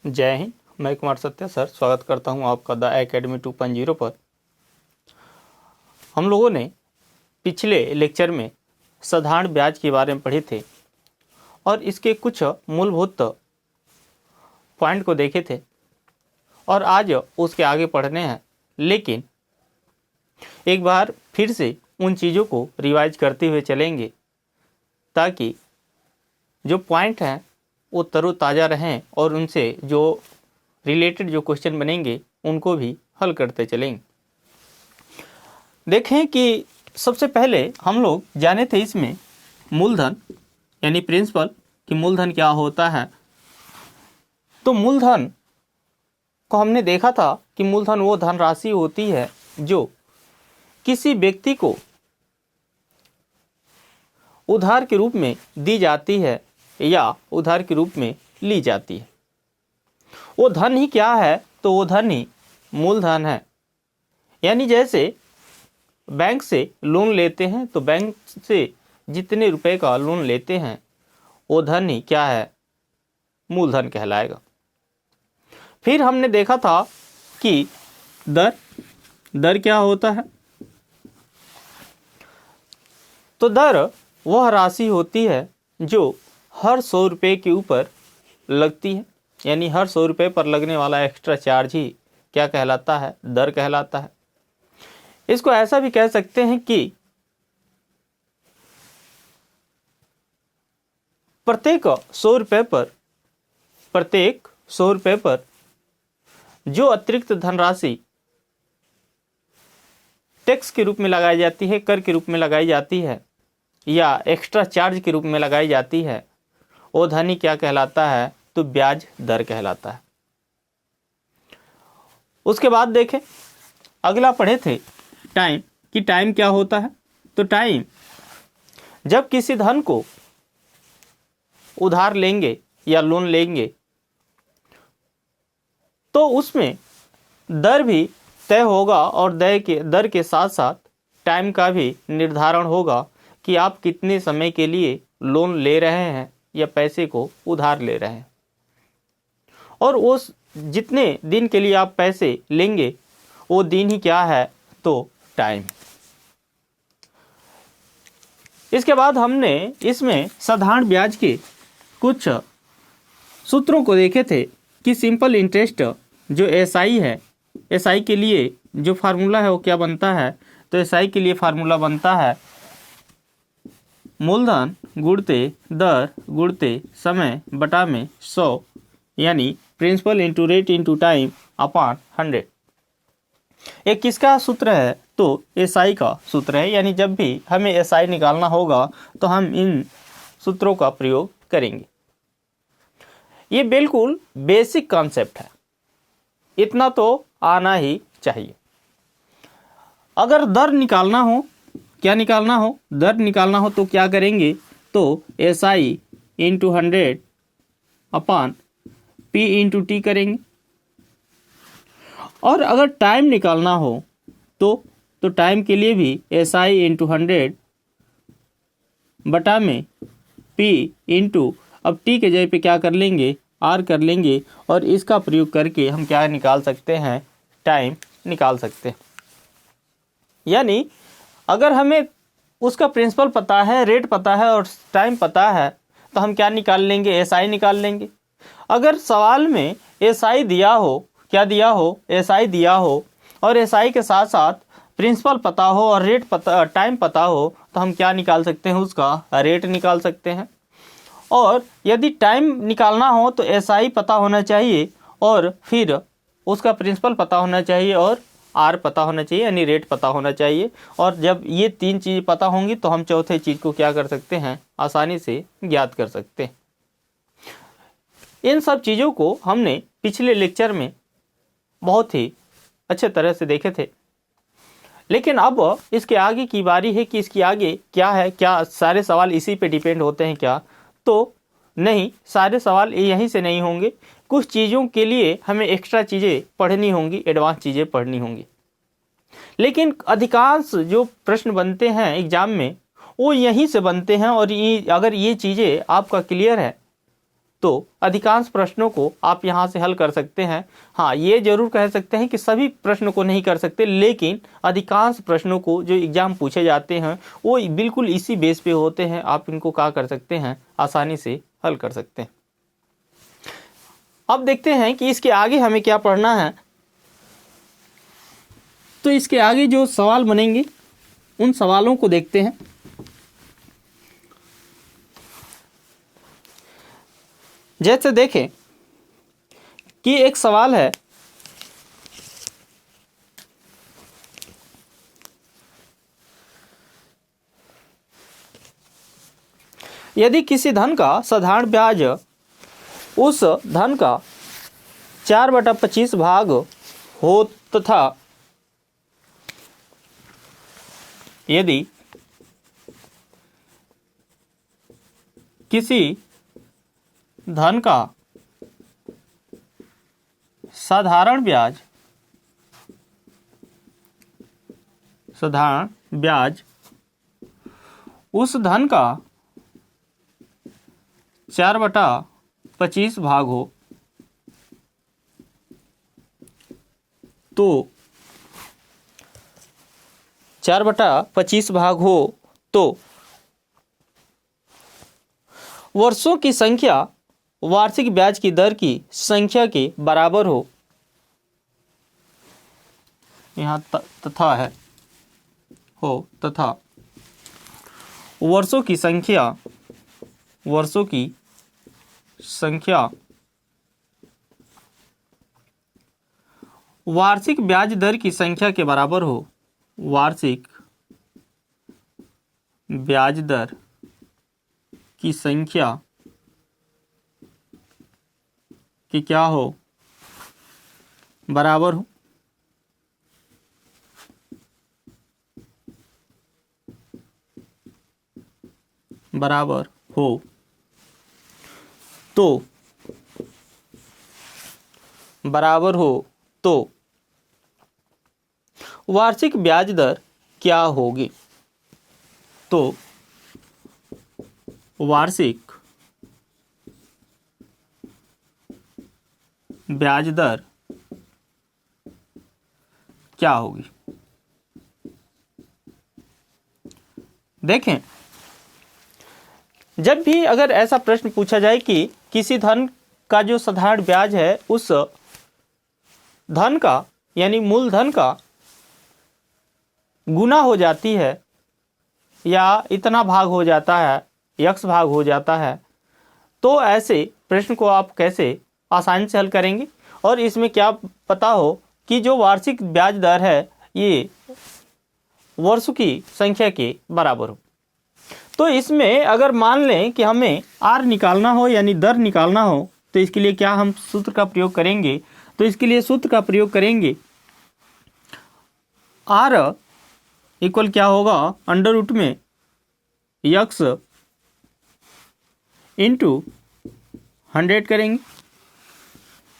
जय हिंद। मैं कुमार सत्या सर स्वागत करता हूं आपका द एकेडमी 2.0 पर। हम लोगों ने पिछले लेक्चर में साधारण ब्याज के बारे में पढ़े थे और इसके कुछ मूलभूत पॉइंट को देखे थे और आज उसके आगे पढ़ने हैं। लेकिन एक बार फिर से उन चीज़ों को रिवाइज करते हुए चलेंगे ताकि जो पॉइंट हैं वो तरोताज़ा रहें और उनसे जो रिलेटेड जो क्वेश्चन बनेंगे उनको भी हल करते चलेंगे। देखें कि सबसे पहले हम लोग जाने थे इसमें मूलधन यानी प्रिंसिपल कि मूलधन क्या होता है। तो मूलधन को हमने देखा था कि मूलधन वो धनराशि होती है जो किसी व्यक्ति को उधार के रूप में दी जाती है या उधार के रूप में ली जाती है। वो धन ही क्या है? तो वो धन ही मूलधन है। यानी जैसे बैंक से लोन लेते हैं तो बैंक से जितने रुपए का लोन लेते हैं वो धन ही क्या है? मूलधन कहलाएगा। फिर हमने देखा था कि दर क्या होता है। तो दर वह राशि होती है जो हर 100 रुपये के ऊपर लगती है। यानी हर 100 रुपये पर लगने वाला एक्स्ट्रा चार्ज ही क्या कहलाता है? दर कहलाता है। इसको ऐसा भी कह सकते हैं कि प्रत्येक 100 रुपये पर जो अतिरिक्त धनराशि टैक्स के रूप में लगाई जाती है, कर के रूप में लगाई जाती है या एक्स्ट्रा चार्ज के रूप में लगाई जाती है, वो धन ही क्या कहलाता है? तो ब्याज दर कहलाता है। उसके बाद देखें, अगला पढ़े थे टाइम कि टाइम क्या होता है। तो टाइम जब किसी धन को उधार लेंगे या लोन लेंगे तो उसमें दर भी तय होगा और दर के साथ साथ टाइम का भी निर्धारण होगा कि आप कितने समय के लिए लोन ले रहे हैं या पैसे को उधार ले रहे हैं और उस जितने दिन के लिए आप पैसे लेंगे वो दिन ही क्या है? तो टाइम। इसके बाद हमने इसमें साधारण ब्याज के कुछ सूत्रों को देखे थे कि सिंपल इंटरेस्ट जो एसआई है, एसआई के लिए जो फार्मूला है वो क्या बनता है? तो एसआई के लिए फार्मूला बनता है मूलधन गुणते दर गुणते समय बटा में 100 यानी principal into rate into time upon 100। एक किसका सूत्र है? तो एसआई का सूत्र है। यानी जब भी हमें एसआई निकालना होगा तो हम इन सूत्रों का प्रयोग करेंगे। ये बिल्कुल बेसिक कॉन्सेप्ट है, इतना तो आना ही चाहिए। अगर दर निकालना हो, क्या निकालना हो? दर निकालना हो तो क्या करेंगे? तो SI into 100 upon P into T करेंगे। और अगर टाइम निकालना हो तो टाइम के लिए भी एसआई इंटू 100 बटा में पी इंटू, अब टी के जगह पे क्या कर लेंगे? आर कर लेंगे और इसका प्रयोग करके हम क्या निकाल सकते हैं? टाइम निकाल सकते हैं। यानी अगर हमें उसका प्रिंसिपल पता है, रेट पता है और टाइम पता है तो हम क्या निकाल लेंगे? एसआई निकाल लेंगे। अगर सवाल में एसआई दिया हो, क्या दिया हो? एसआई दिया हो और एसआई के साथ साथ प्रिंसिपल पता हो और रेट पता, टाइम पता हो तो हम क्या निकाल सकते हैं? उसका रेट निकाल सकते हैं। और यदि टाइम निकालना हो तो एसआई पता होना चाहिए और फिर उसका प्रिंसिपल पता होना चाहिए और आर पता होना चाहिए यानी रेट पता होना चाहिए। और जब ये तीन चीज़ पता होंगी तो हम चौथे चीज़ को क्या कर सकते हैं? आसानी से ज्ञात कर सकते हैं। इन सब चीज़ों को हमने पिछले लेक्चर में बहुत ही अच्छे तरह से देखे थे। लेकिन अब इसके आगे की बारी है कि इसके आगे क्या है। क्या सारे सवाल इसी पे डिपेंड होते हैं क्या? तो नहीं, सारे सवाल यहीं से नहीं होंगे। कुछ चीज़ों के लिए हमें एक्स्ट्रा चीज़ें पढ़नी होंगी, एडवांस चीज़ें पढ़नी होंगी। लेकिन अधिकांश जो प्रश्न बनते हैं एग्जाम में वो यहीं से बनते हैं। और अगर ये चीज़ें आपका क्लियर है तो अधिकांश प्रश्नों को आप यहाँ से हल कर सकते हैं। हाँ, ये जरूर कह सकते हैं कि सभी प्रश्न को नहीं कर सकते, लेकिन अधिकांश प्रश्नों को जो एग्जाम पूछे जाते हैं वो बिल्कुल इसी बेस पे होते हैं। आप इनको क्या कर सकते हैं, आसानी से हल कर सकते हैं। अब देखते हैं कि इसके आगे हमें क्या पढ़ना है। तो इसके आगे जो सवाल बनेंगे उन सवालों को देखते हैं। जैसे देखें कि एक सवाल है, यदि किसी धन का साधारण ब्याज उस धन का 4/25 भाग हो तथा यदि किसी धन का साधारण ब्याज उस धन का 4/25 भाग हो तो 4/25 भाग हो तो वर्षों की संख्या वार्षिक ब्याज की दर की संख्या के बराबर हो। यहाँ तथा है, हो तथा वर्षों की संख्या वार्षिक ब्याज दर की संख्या के बराबर हो। वार्षिक ब्याज दर की संख्या कि क्या हो, बराबर हो। बराबर हो तो वार्षिक ब्याज दर क्या होगी। तो वार्षिक ब्याज दर क्या होगी। देखें, जब भी अगर ऐसा प्रश्न पूछा जाए कि किसी धन का जो साधारण ब्याज है उस धन का यानी मूलधन का गुना हो जाती है या इतना भाग हो जाता है, x भाग हो जाता है, तो ऐसे प्रश्न को आप कैसे आसानी से हल करेंगे। और इसमें क्या पता हो कि जो वार्षिक ब्याज दर है ये वर्षों की संख्या के बराबर हो। तो इसमें अगर मान लें कि हमें r निकालना हो यानी दर निकालना हो, तो इसके लिए क्या हम सूत्र का प्रयोग करेंगे। तो इसके लिए सूत्र का प्रयोग करेंगे, r इक्वल क्या होगा, अंडर रूट में x इंटू 100 करेंगे।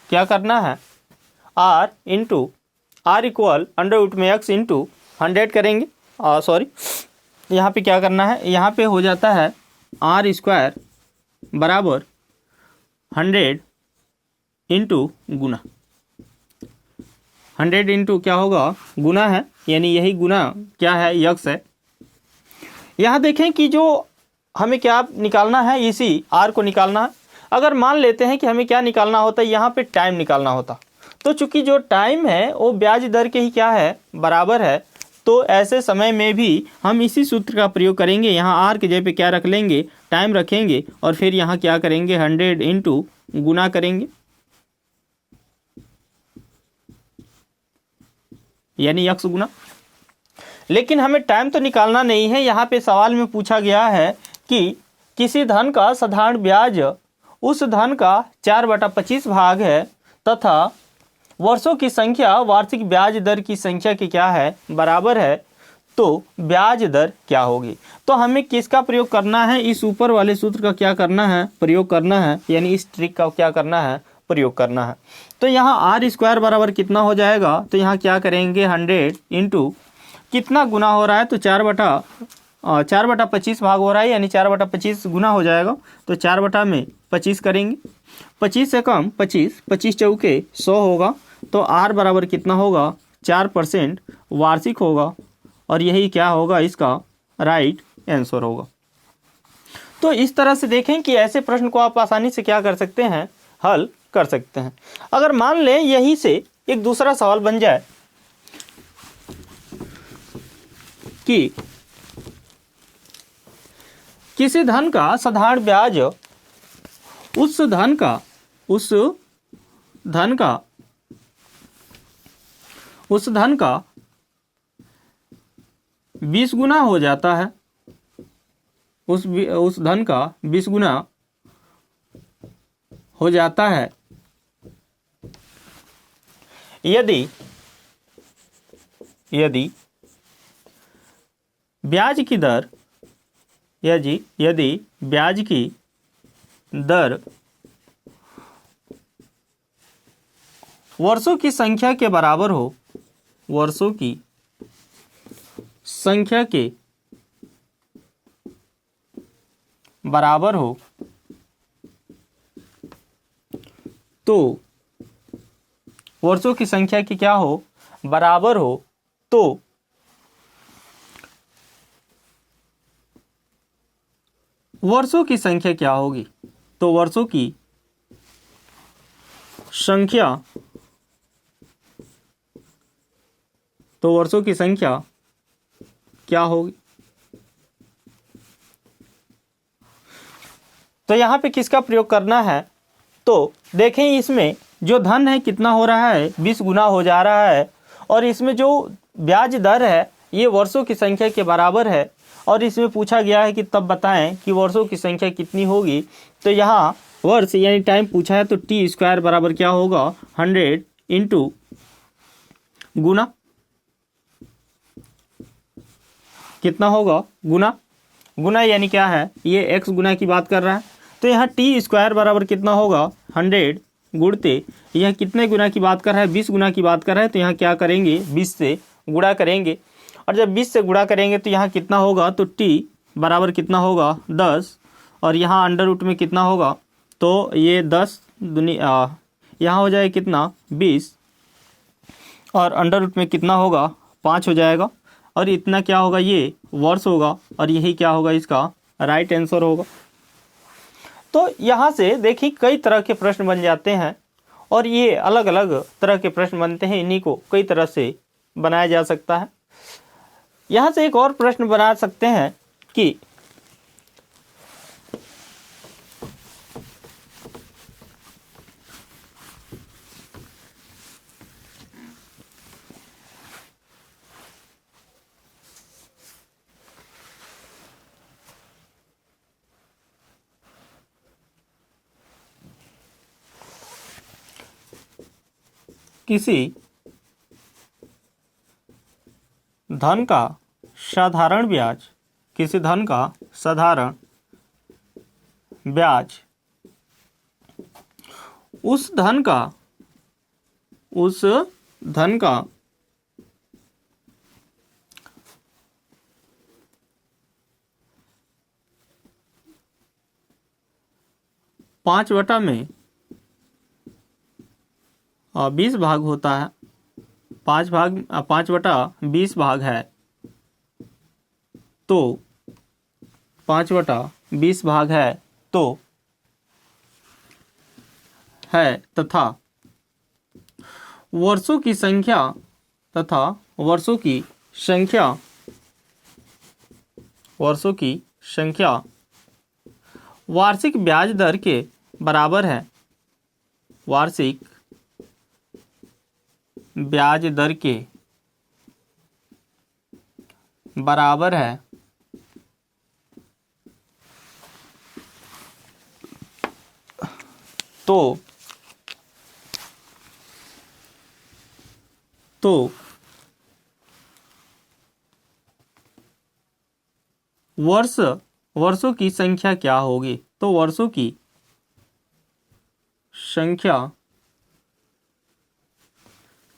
क्या करना है, r इक्वल अंडर रूट में x इंटू 100 करेंगे। सॉरी, यहाँ पे क्या करना है, यहाँ पे हो जाता है r² बराबर 100 इंटू गुना। 100 इंटू क्या होगा, गुना है, यानी यही गुना क्या है, x है। यहाँ देखें कि जो हमें क्या निकालना है, इसी r को निकालना है। अगर मान लेते हैं कि हमें क्या निकालना होता है, यहाँ पे टाइम निकालना होता, तो चूंकि जो टाइम है वो ब्याज दर के ही क्या है, बराबर है, तो ऐसे समय में भी हम इसी सूत्र का प्रयोग करेंगे। यहाँ r के जगह पे क्या रख लेंगे, टाइम रखेंगे, और फिर यहाँ क्या करेंगे, 100 इंटू गुना करेंगे, यानी x गुना। लेकिन हमें टाइम तो निकालना नहीं है। यहाँ पे सवाल में पूछा गया है कि किसी धन का साधारण ब्याज उस धन का 4/25 भाग है तथा वर्षों की संख्या वार्षिक ब्याज दर की संख्या की क्या है, बराबर है, तो ब्याज दर क्या होगी। तो हमें किसका प्रयोग करना है, इस ऊपर वाले सूत्र का क्या करना है, प्रयोग करना है, यानी इस ट्रिक का क्या करना है, प्रयोग करना है। तो यहाँ r² बराबर कितना हो जाएगा, तो यहाँ क्या करेंगे, 100 इंटू कितना गुना हो रहा है, तो 4/25 भाग हो रहा है, यानी 4/25 गुना हो जाएगा, तो 4/25 करेंगे। 25 से कम 25, 25 चौके 100 होगा, तो R बराबर कितना होगा, 4% वार्षिक होगा, और यही क्या होगा, इसका राइट आंसर होगा। तो इस तरह से देखें कि ऐसे प्रश्न को आप आसानी से क्या कर सकते हैं, हल कर सकते हैं। अगर मान लें यही से एक दूसरा सवाल बन जाए कि किसी धन का साधारण ब्याज उस धन का 20 गुना हो जाता है, उस धन का 20 गुना हो जाता है यदि ब्याज की दर यदि ब्याज की दर वर्षों की संख्या के बराबर हो, वर्षों की संख्या के बराबर हो, तो वर्षों की संख्या की क्या हो, बराबर हो, तो वर्षों की संख्या क्या होगी, तो वर्षों की संख्या क्या होगी। तो यहां पे किसका प्रयोग करना है, तो देखें इसमें जो धन है कितना हो रहा है, 20 गुना हो जा रहा है, और इसमें जो ब्याज दर है ये वर्षों की संख्या के बराबर है, और इसमें पूछा गया है कि तब बताएं कि वर्षों की संख्या कितनी होगी। तो यहाँ वर्ष यानी टाइम पूछा है, तो t² बराबर क्या होगा, 100 इंटू गुना, कितना होगा, गुना यानी क्या है, ये x गुना की बात कर रहा है, तो यहाँ t² बराबर कितना होगा, 100 गुणते यह कितने गुना की बात कर रहा है, 20 गुना की बात कर रहा है, तो यहाँ क्या करेंगे, 20 से गुणा करेंगे, और जब 20 से गुणा करेंगे तो यहाँ कितना होगा, तो t बराबर कितना होगा, 10, और यहाँ अंडर रूट में कितना होगा, तो ये 10 यहाँ हो जाए कितना, 20, और अंडर रूट में कितना होगा, 5 हो जाएगा, और इतना क्या होगा, ये वर्ष होगा, और यही क्या होगा, इसका राइट आंसर होगा। तो यहाँ से देखिए कई तरह के प्रश्न बन जाते हैं, और ये अलग अलग तरह के प्रश्न बनते हैं, इन्हीं को कई तरह से बनाया जा सकता है। यहाँ से एक और प्रश्न बना सकते हैं कि किसी धन का साधारण ब्याज उस धन का 5/20 भाग होता है, 5/20 भाग है, तो 5/20 भाग है, तो है तथा वर्षों की संख्या वार्षिक ब्याज दर के बराबर है, वार्षिक ब्याज दर के बराबर है, तो वर्षों की संख्या क्या होगी, तो वर्षों की संख्या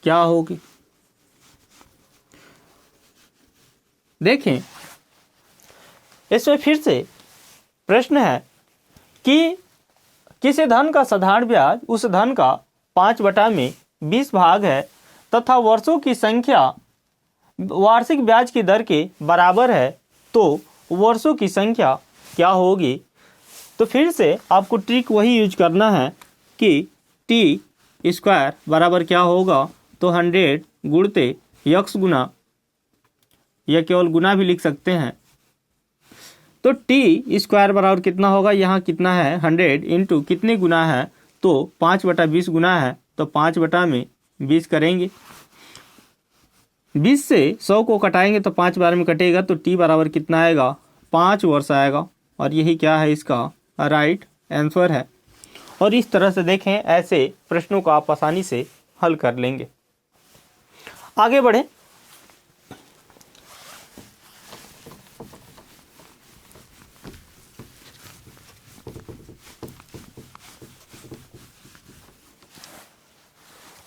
क्या होगी। देखें इसमें फिर से प्रश्न है कि किसी धन का साधारण ब्याज उस धन का 5/20 भाग है तथा वर्षों की संख्या वार्षिक ब्याज की दर के बराबर है, तो वर्षों की संख्या क्या होगी। तो फिर से आपको ट्रिक वही यूज करना है कि t² बराबर क्या होगा, तो 100 गुणते यक्स गुना, या केवल गुना भी लिख सकते हैं। तो t² बराबर कितना होगा, यहाँ कितना है 100 इंटू कितने गुना है, तो 5/20 गुना है, तो 5/20 करेंगे। 20 से 100 को कटाएंगे तो 5 बार में कटेगा, तो t बराबर कितना आएगा, 5 वर्ष आएगा। और यही क्या है, इसका राइट आंसर है। और इस तरह से देखें, ऐसे प्रश्नों को आप आसानी से हल कर लेंगे। आगे बढ़े।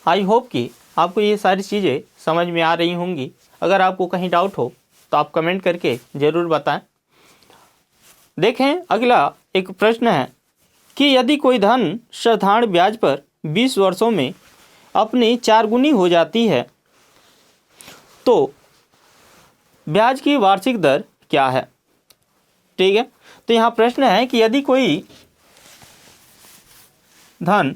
आई होप कि आपको ये सारी चीज़ें समझ में आ रही होंगी। अगर आपको कहीं डाउट हो तो आप कमेंट करके ज़रूर बताएं। देखें, अगला एक प्रश्न है कि यदि कोई धन साधारण ब्याज पर 20 वर्षों में अपनी 4 गुनी हो जाती है, तो ब्याज की वार्षिक दर क्या है। ठीक है, तो यहाँ प्रश्न है कि यदि कोई धन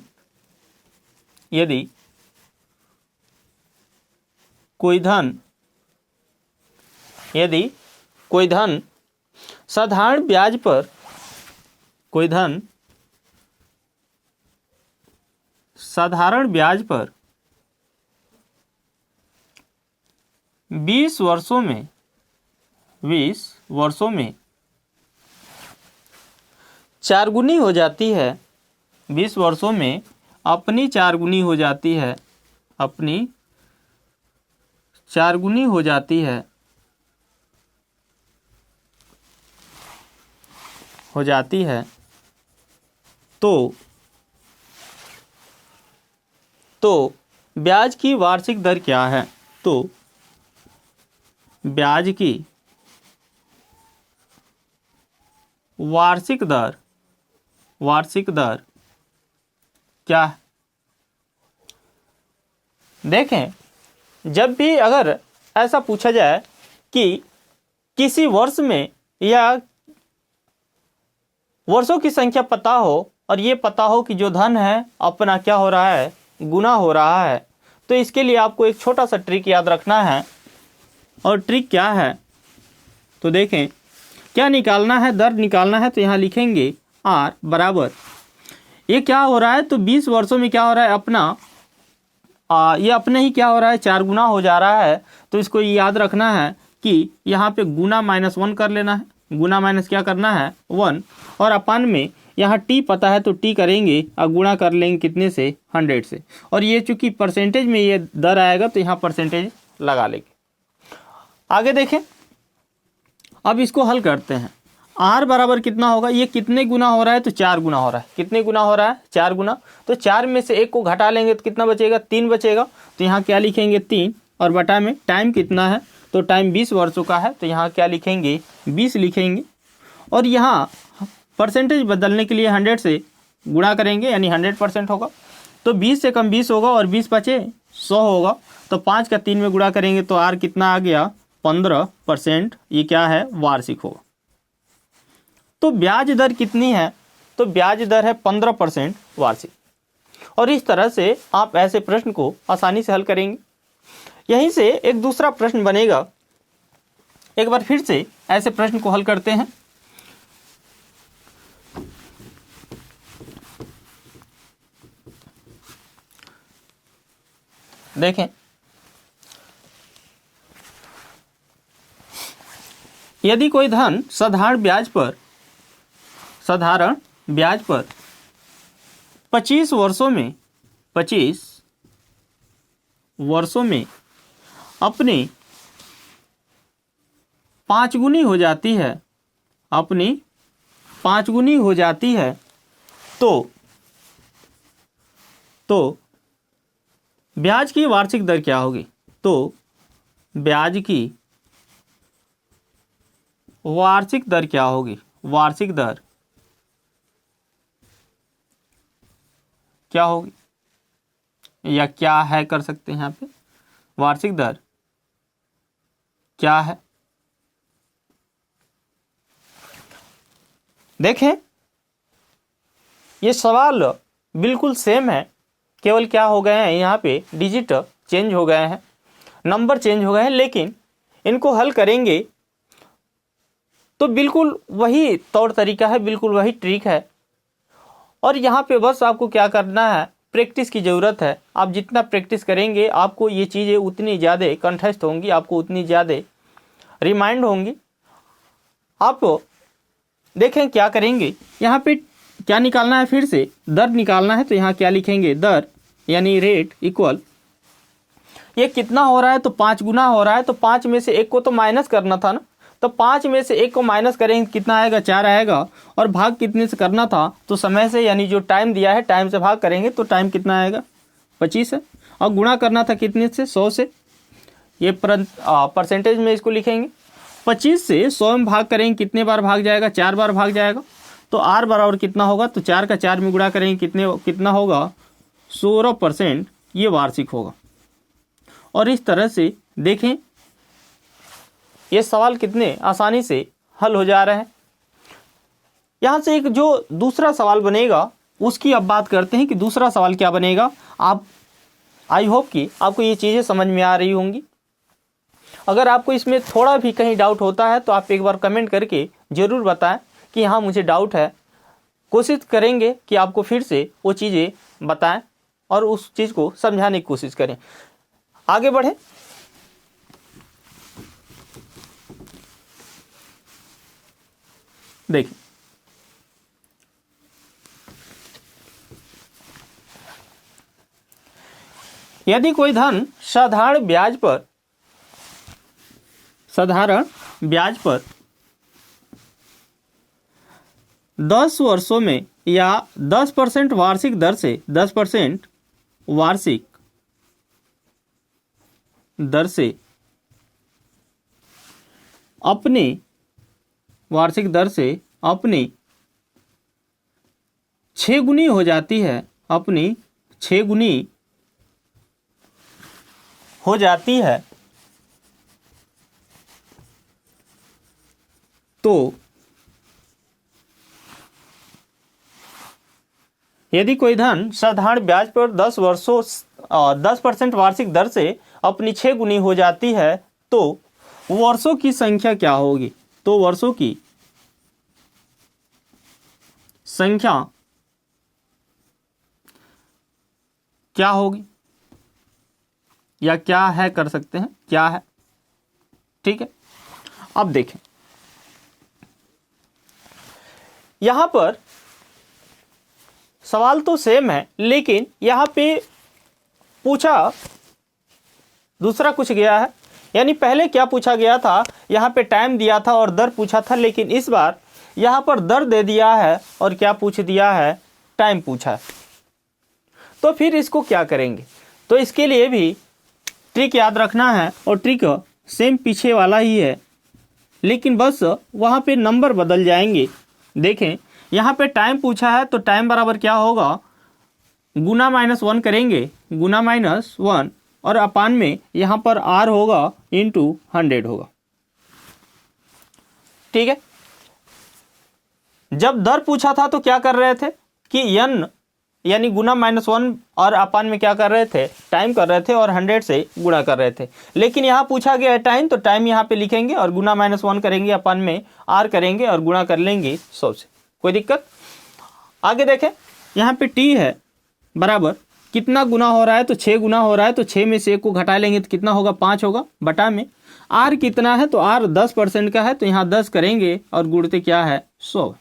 साधारण ब्याज पर 20 वर्षों में 4 गुनी हो जाती है, 20 वर्षों में अपनी 4 गुनी हो जाती है, तो ब्याज की वार्षिक दर क्या है। तो ब्याज की वार्षिक दर क्या है। देखें, जब भी अगर ऐसा पूछा जाए कि किसी वर्ष में या वर्षों की संख्या पता हो और ये पता हो कि जो धन है अपना क्या हो रहा है, गुना हो रहा है, तो इसके लिए आपको एक छोटा सा ट्रिक याद रखना है। और ट्रिक क्या है, तो देखें, क्या निकालना है, दर निकालना है। तो यहाँ लिखेंगे R बराबर, ये क्या हो रहा है, तो 20 वर्षों में क्या हो रहा है, अपना ये अपने ही क्या हो रहा है, 4 गुना हो जा रहा है। तो इसको याद रखना है कि यहाँ पे गुना -1 कर लेना है, गुना माइनस क्या करना है 1, और अपान में यहाँ t पता है तो t करेंगे और गुणा कर लेंगे कितने से, 100 से। और ये चूंकि परसेंटेज में ये दर आएगा तो यहाँ परसेंटेज लगा लेंगे। आगे देखें, अब इसको हल करते हैं। r बराबर कितना होगा, ये कितने गुना हो रहा है, तो 4 गुना हो रहा है। कितने गुना हो रहा है, 4 गुना। तो 4 में से 1 को घटा लेंगे तो कितना बचेगा, 3 बचेगा। तो यहाँ क्या लिखेंगे 3, और बटा में टाइम कितना है, तो टाइम 20 वर्षों का है, तो यहाँ क्या लिखेंगे 20 लिखेंगे। और यहाँ परसेंटेज बदलने के लिए 100 से गुणा करेंगे, यानी 100% होगा। तो 20 से कम 20 होगा और 20 बचे 100 होगा। तो 5 का 3 में गुणा करेंगे तो r कितना आ गया, 15%। ये क्या है, वार्षिक होगा। तो ब्याज दर कितनी है, तो ब्याज दर है 15% वार्षिक। और इस तरह से आप ऐसे प्रश्न को आसानी से हल करेंगे। यहीं से एक दूसरा प्रश्न बनेगा। एक बार फिर से ऐसे प्रश्न को हल करते हैं। देखें, यदि कोई धन साधारण ब्याज पर 25 वर्षों में अपनी 5 गुनी हो जाती है, तो ब्याज की वार्षिक दर क्या होगी। तो ब्याज की वार्षिक दर क्या होगी, वार्षिक दर क्या होगी, या क्या है कर सकते हैं यहाँ पे, वार्षिक दर क्या है। देखें ये सवाल बिल्कुल सेम है, केवल क्या हो गए हैं यहाँ पे डिजिट चेंज हो गए हैं, नंबर चेंज हो गए हैं, लेकिन इनको हल करेंगे तो बिल्कुल वही तौर तरीका है, बिल्कुल वही ट्रिक है। और यहाँ पे बस आपको क्या करना है, प्रैक्टिस की ज़रूरत है। आप जितना प्रैक्टिस करेंगे आपको ये चीज़ें उतनी ज़्यादा कंठस्थ होंगी, आपको उतनी ज़्यादा रिमाइंड होंगी। आप देखें क्या करेंगे, यहाँ पे क्या निकालना है, फिर से दर निकालना है। तो यहाँ क्या लिखेंगे, दर यानी रेट इक्वल, ये कितना हो रहा है तो 5 गुना हो रहा है, तो 5 में से 1 को तो माइनस करना था ना, तो 5 में से 1 को माइनस करेंगे कितना आएगा, 4 आएगा। और भाग कितने से करना था, तो समय से, यानी जो टाइम दिया है टाइम से भाग करेंगे तो टाइम कितना आएगा, 25 है। और गुणा करना था कितने से, 100 से, ये परसेंटेज में इसको लिखेंगे। 25 से 100 में भाग करेंगे कितने बार भाग जाएगा, 4 बार भाग जाएगा। तो R बराबर कितना होगा, तो 4 का 4 में गुणा करेंगे कितना होगा, 16%, ये वार्षिक होगा। और इस तरह से देखें ये सवाल कितने आसानी से हल हो जा रहे हैं। यहाँ से एक जो दूसरा सवाल बनेगा उसकी अब बात करते हैं कि दूसरा सवाल क्या बनेगा। आप आई होप कि आपको ये चीज़ें समझ में आ रही होंगी। अगर आपको इसमें थोड़ा भी कहीं डाउट होता है तो आप एक बार कमेंट करके ज़रूर बताएं कि हाँ मुझे डाउट है। कोशिश करेंगे कि आपको फिर से वो चीज़ें बताएं और उस चीज़ को समझाने की कोशिश करें। आगे बढ़ें। देखिए यदि कोई धन साधारण ब्याज पर 10 वर्षों में या 10% वार्षिक दर से 10% वार्षिक दर से अपनी वार्षिक दर से अपनी 6 गुनी हो जाती है, अपनी 6 गुनी हो जाती है, तो यदि कोई धन साधारण ब्याज पर 10% वार्षिक दर से अपनी 6 गुनी हो जाती है तो वर्षों की संख्या क्या होगी, तो वर्षों की संख्या क्या होगी, या क्या है कर सकते हैं, क्या है। ठीक है, अब देखें यहां पर सवाल तो सेम है, लेकिन यहां पे पूछा दूसरा कुछ गया है। यानी पहले क्या पूछा गया था, यहां पे टाइम दिया था और दर पूछा था, लेकिन इस बार यहां पर दर दे दिया है और क्या पूछ दिया है, टाइम पूछा है। तो फिर इसको क्या करेंगे, तो इसके लिए भी ट्रिक याद रखना है, और ट्रिक सेम पीछे वाला ही है, लेकिन बस वहाँ पे नंबर बदल जाएंगे। देखें यहाँ पे टाइम पूछा है तो टाइम बराबर क्या होगा, गुना -1 करेंगे, गुना -1 और अपान में यहाँ पर R होगा इंटू 100 होगा। ठीक है, जब दर पूछा था तो क्या कर रहे थे कि n यानी गुना -1 और अपान में क्या कर रहे थे, टाइम कर रहे थे और 100 से गुणा कर रहे थे। लेकिन यहाँ पूछा गया है टाइम, तो टाइम यहाँ पे लिखेंगे और गुना -1 करेंगे, अपान में R करेंगे और गुणा कर लेंगे 100 से। कोई दिक्कत। आगे देखें यहाँ पे t है बराबर कितना गुना हो रहा है, तो 6 गुना हो रहा है, तो 6 में से 1 को घटा लेंगे तो कितना होगा, 5 होगा, बटा में R कितना है, तो R 10% का है, तो यहाँ 10 करेंगे और गुणते क्या है, 100।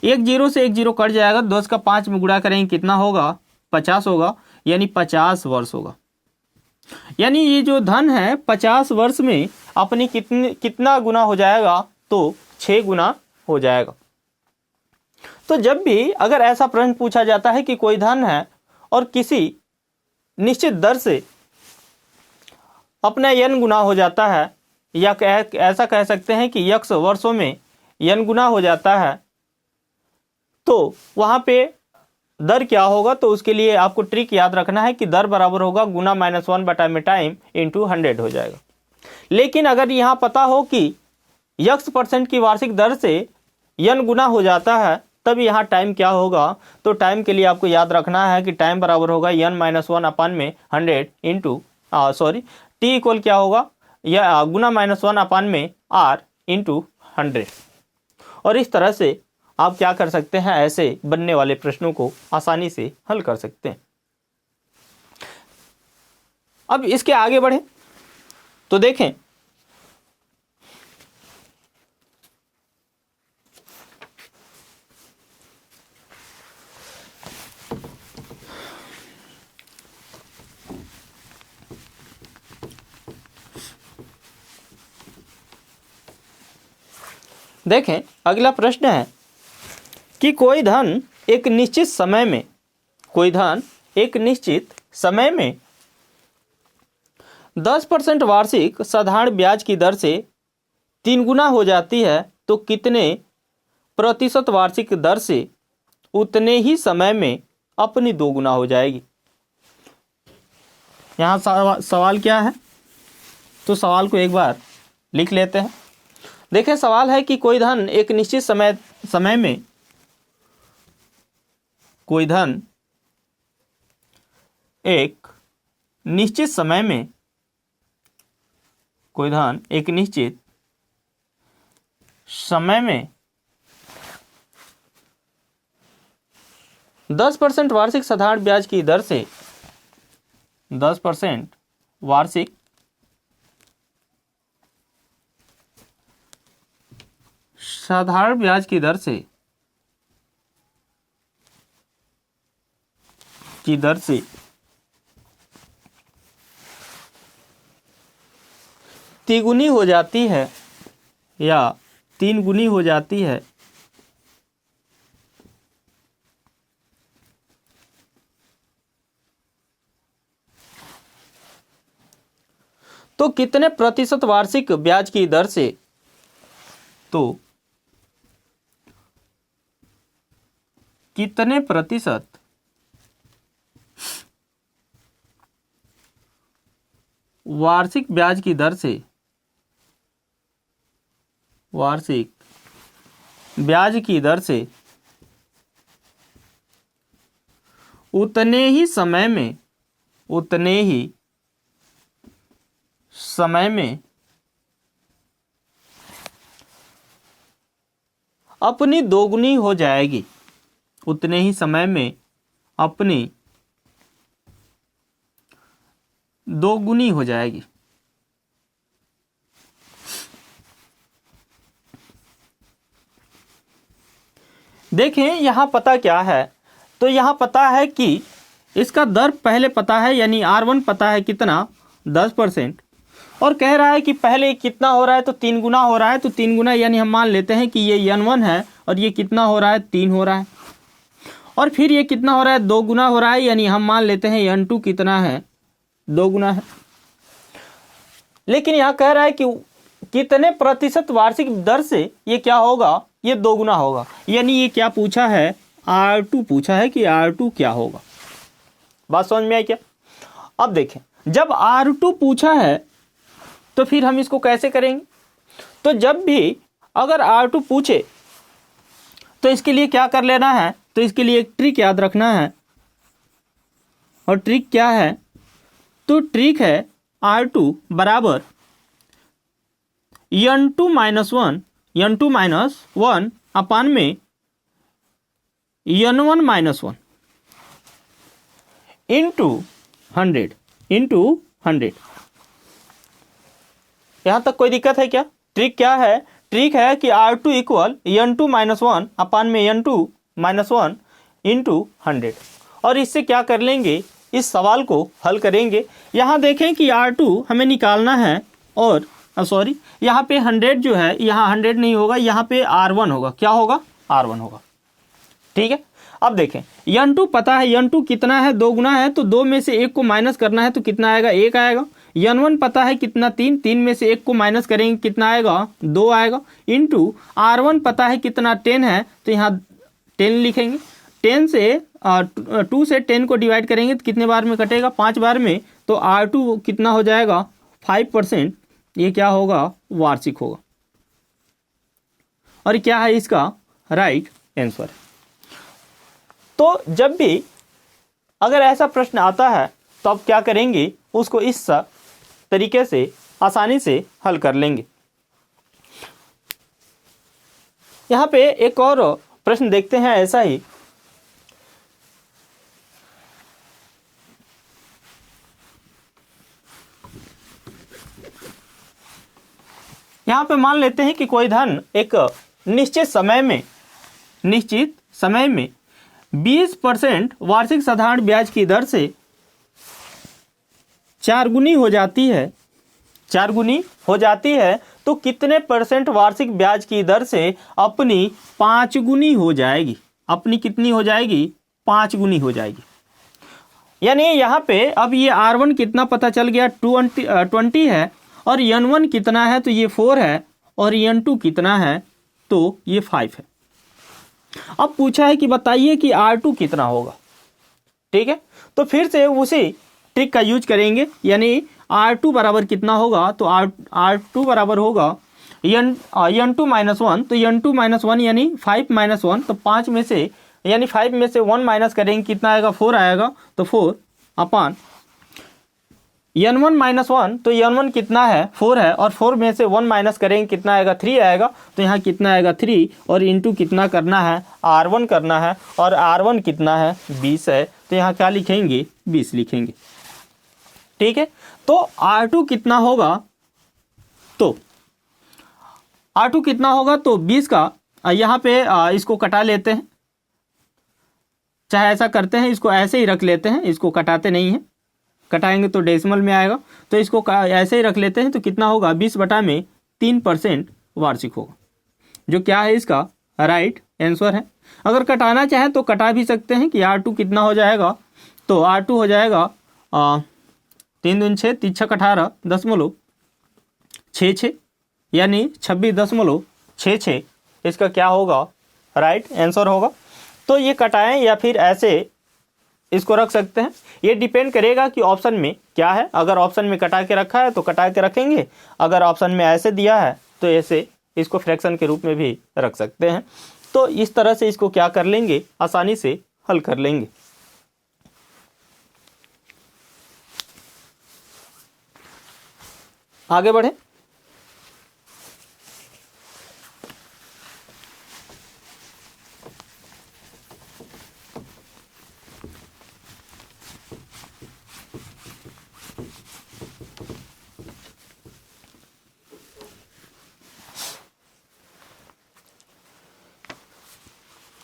1 0 से 1 0 कट जाएगा, 10 का 5 में गुणा करेंगे कितना होगा, 50 होगा, यानी 50 वर्ष होगा। यानी ये जो धन है 50 वर्ष में अपनी कितना गुना हो जाएगा, तो 6 गुना हो जाएगा। तो जब भी अगर ऐसा प्रश्न पूछा जाता है कि कोई धन है और किसी निश्चित दर से अपना n गुना हो जाता है, या ऐसा कह सकते हैं कि यक्स वर्षों में n गुना हो जाता है, तो वहाँ पे दर क्या होगा, तो उसके लिए आपको ट्रिक याद रखना है कि दर बराबर होगा गुना -1 बटा में टाइम इंटू 100 हो जाएगा। लेकिन अगर यहाँ पता हो कि x% की वार्षिक दर से n गुना हो जाता है, तब यहाँ टाइम क्या होगा, तो टाइम के लिए आपको याद रखना है कि टाइम बराबर होगा n-1 अपान में 100 इंटू टी इक्वल क्या होगा, या गुना -1 अपान में r इंटू 100। और इस तरह से आप क्या कर सकते हैं, ऐसे बनने वाले प्रश्नों को आसानी से हल कर सकते हैं। अब इसके आगे बढ़े तो देखें, अगला प्रश्न है कि कोई धन एक निश्चित समय में 10% वार्षिक साधारण ब्याज की दर से 3 गुना हो जाती है, तो कितने प्रतिशत वार्षिक दर से उतने ही समय में अपनी 2 गुना हो जाएगी। यहाँ सवाल क्या है, तो सवाल को एक बार लिख लेते हैं। देखें, सवाल है कि कोई धन एक निश्चित समय में एक निश्चित समय में 10% वार्षिक साधारण ब्याज की दर से 10% वार्षिक साधारण ब्याज की दर से तिगुनी हो जाती है या 3 गुनी हो जाती है, तो कितने प्रतिशत वार्षिक ब्याज की दर से, तो कितने प्रतिशत वार्षिक ब्याज की दर से उतने ही समय में अपनी 2 गुनी हो जाएगी, उतने ही समय में अपनी 2 गुनी हो जाएगी। देखें, यहाँ पता क्या है, तो यहाँ पता है कि इसका दर पहले पता है, यानी R1 पता है कितना, 10%, और कह रहा है कि पहले कितना हो रहा है, तो 3 गुना हो रहा है, तो 3 गुना यानी हम मान लेते हैं कि ये n1 है और ये कितना हो रहा है, 3 हो रहा है, और फिर ये कितना हो रहा है, 2 गुना हो रहा है, यानी हम मान लेते हैं n2 कितना है, 2 गुना है। लेकिन यहाँ कह रहा है कि कितने प्रतिशत वार्षिक दर से ये क्या होगा, ये 2 गुना होगा, यानी ये क्या पूछा है, R2 पूछा है कि R2 क्या होगा। बात समझ में आई क्या। अब देखें, जब R2 पूछा है तो फिर हम इसको कैसे करेंगे, तो जब भी अगर R2 पूछे तो इसके लिए क्या कर लेना है, तो इसके लिए एक ट्रिक याद रखना है, और ट्रिक क्या है, तो ट्रिक है R2 बराबर n2 माइनस 1 अपान में n1 माइनस 1 इंटू 100। यहाँ तक कोई दिक्कत है क्या। ट्रिक क्या है, ट्रिक है कि R2 इक्वल n2 माइनस 1 अपान में n2 माइनस 1 इंटू 100। और इससे क्या कर लेंगे, इस सवाल को हल करेंगे। यहाँ देखें कि R2 हमें निकालना है, और यहाँ पे 100 जो है, यहाँ 100 नहीं होगा, यहाँ पे R1 होगा। क्या होगा, R1 होगा। ठीक है। अब देखें, n2 पता है, n2 कितना है, 2 गुना है, तो 2 में से 1 को माइनस करना है, तो कितना आएगा, 1 आएगा। N1 पता है कितना 3, 3 में से 1 को माइनस करेंगे कितना आएगा 2 आएगा, इंटू R1 पता है कितना 10 है तो यहाँ 10 लिखेंगे, 10 से 2 से 10 को डिवाइड करेंगे तो कितने बार में कटेगा 5 बार में, तो R2 कितना हो जाएगा 5%, ये क्या होगा वार्षिक होगा, और क्या है इसका राइट आंसर। तो जब भी अगर ऐसा प्रश्न आता है तो आप क्या करेंगे, उसको इस तरीके से आसानी से हल कर लेंगे। यहाँ पे एक और प्रश्न देखते हैं ऐसा ही। यहाँ पे मान लेते हैं कि कोई धन एक निश्चित समय में 20% वार्षिक साधारण ब्याज की दर से 4 गुनी हो जाती है, तो कितने परसेंट वार्षिक ब्याज की दर से अपनी 5 गुनी हो जाएगी, अपनी कितनी हो जाएगी 5 गुनी हो जाएगी। यानी यहाँ पे अब ये R1 कितना पता चल गया 20 है, और N1 कितना है तो ये 4 है, और N2 कितना है तो ये 5 है। अब पूछा है कि बताइए कि R2 कितना होगा, ठीक है, तो फिर से उसी ट्रिक का यूज करेंगे, यानी R2 बराबर कितना होगा, तो R2 बराबर होगा N2 माइनस 1, तो N2 माइनस 1 यानी 5 माइनस 1, तो 5 में से यानी 5 में से 1 माइनस करेंगे कितना आएगा 4 आएगा, तो 4 अपान N1 माइनस 1, तो N1 कितना है 4 है, और 4 में से 1 माइनस करेंगे कितना आएगा 3 आएगा, तो यहाँ कितना आएगा 3, और इंटू कितना करना है R1 करना है, और R1 कितना है 20 है, तो यहाँ क्या लिखेंगे 20 लिखेंगे, ठीक है। तो R2 कितना होगा, तो R2 कितना होगा, तो 20 का यहाँ पे इसको कटा लेते हैं, चाहे ऐसा करते हैं इसको ऐसे ही रख लेते हैं, इसको कटाते नहीं हैं, कटाएंगे तो डेसिमल में आएगा, तो इसको ऐसे ही रख लेते हैं, तो कितना होगा 20/3% वार्षिक होगा, जो क्या है इसका राइट आंसर है। अगर कटाना चाहे तो कटा भी सकते हैं कि R2 कितना हो जाएगा, तो R2 हो जाएगा 3 दूनी 6, 3 छक 18 .66, यानी 26.66 इसका क्या होगा राइट आंसर होगा। तो ये कटाएं या फिर ऐसे इसको रख सकते हैं, ये डिपेंड करेगा कि ऑप्शन में क्या है। अगर ऑप्शन में कटा के रखा है तो कटा के रखेंगे, अगर ऑप्शन में ऐसे दिया है तो ऐसे इसको फ्रैक्शन के रूप में भी रख सकते हैं। तो इस तरह से इसको क्या कर लेंगे, आसानी से हल कर लेंगे। आगे बढ़े।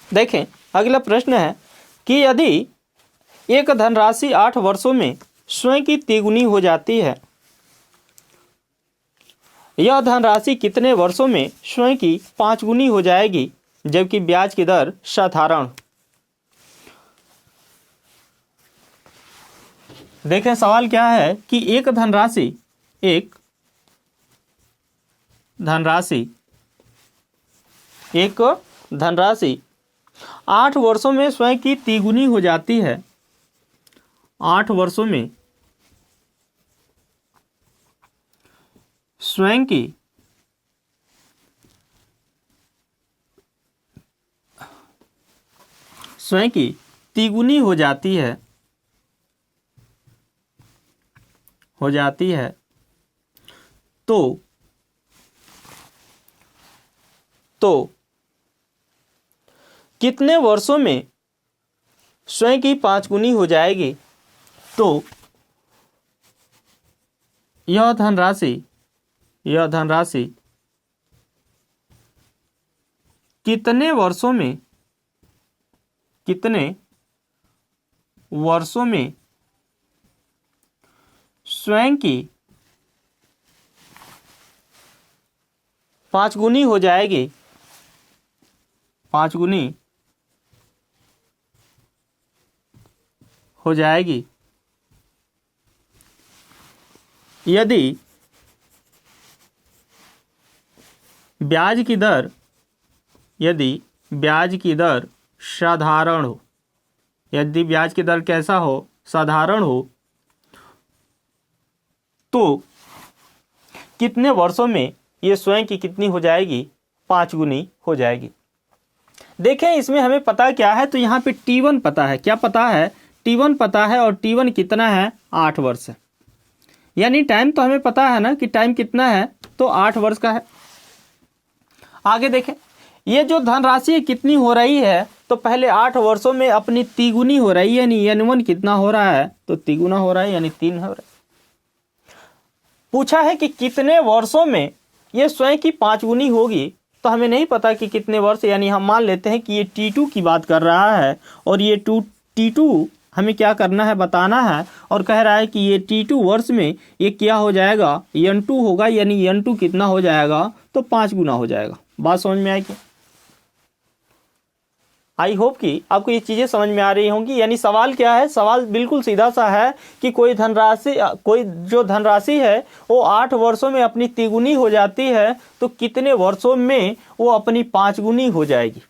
देखें अगला प्रश्न है कि यदि एक धनराशि 8 वर्षों में स्वयं की तिगुनी हो जाती है, यह धनराशि कितने वर्षों में स्वयं की 5 गुनी हो जाएगी जबकि ब्याज की दर साधारण। देखें सवाल क्या है कि एक धनराशि 8 वर्षों में स्वयं की तिगुनी हो जाती है, 8 वर्षों में स्वयं की तिगुनी हो जाती है तो कितने वर्षों में स्वयं की 5 गुनी हो जाएगी। तो यह धनराशि कितने वर्षों में स्वयं की 5 गुनी हो जाएगी, 5 गुनी हो जाएगी, यदि ब्याज की दर साधारण हो, यदि ब्याज की दर कैसा हो, साधारण हो, तो कितने वर्षों में ये स्वयं की कितनी हो जाएगी, 5 गुनी हो जाएगी। देखें इसमें हमें पता क्या है, तो यहाँ पे T1 पता है। क्या पता है? T1 पता है, और T1 कितना है, 8 वर्ष है। यानी टाइम तो हमें पता है ना कि टाइम कितना है, तो 8 वर्ष का है। आगे देखें, ये जो धनराशि कितनी हो रही है, तो पहले 8 वर्षों में अपनी तिगुनी हो रही है, यानी N1 कितना हो रहा है, तो तिगुना हो रहा है, यानी 3 हो रहा है। पूछा है कि कितने वर्षों में ये स्वयं की 5 गुनी होगी, तो हमें नहीं पता कि कितने वर्ष, यानी हम मान लेते हैं कि ये T2 की बात कर रहा है, और ये T2 हमें क्या करना है, बताना है। और कह रहा है कि ये T2 वर्ष में ये क्या हो जाएगा, N2 होगा, यानी N2 कितना हो जाएगा, तो 5 गुना हो जाएगा। बात समझ में आएगी? आई होप कि आपको ये चीज़ें समझ में आ रही होंगी। यानी सवाल क्या है, सवाल बिल्कुल सीधा सा है कि कोई जो धनराशि है वो 8 वर्षों में अपनी तिगुनी हो जाती है, तो कितने वर्षों में वो अपनी 5 गुनी हो जाएगी।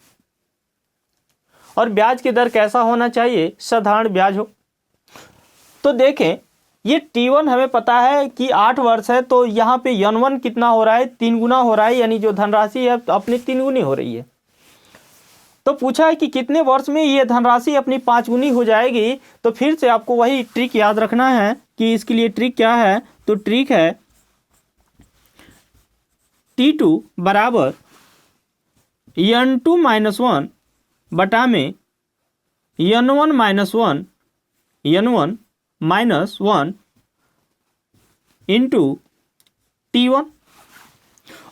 और ब्याज की दर कैसा होना चाहिए, साधारण ब्याज हो। तो देखें ये T1 हमें पता है कि 8 वर्ष है, तो यहाँ पे N1 कितना हो रहा है, 3 गुना हो रहा है, यानी जो धनराशि है अपनी 3 गुनी हो रही है। तो पूछा है कि कितने वर्ष में ये धनराशि अपनी 5 गुनी हो जाएगी। तो फिर से आपको वही ट्रिक याद रखना है कि इसके लिए ट्रिक क्या है, तो ट्रिक है T2 बराबर N2 माइनस 1 बटा में N1 माइनस 1 इंटू T1।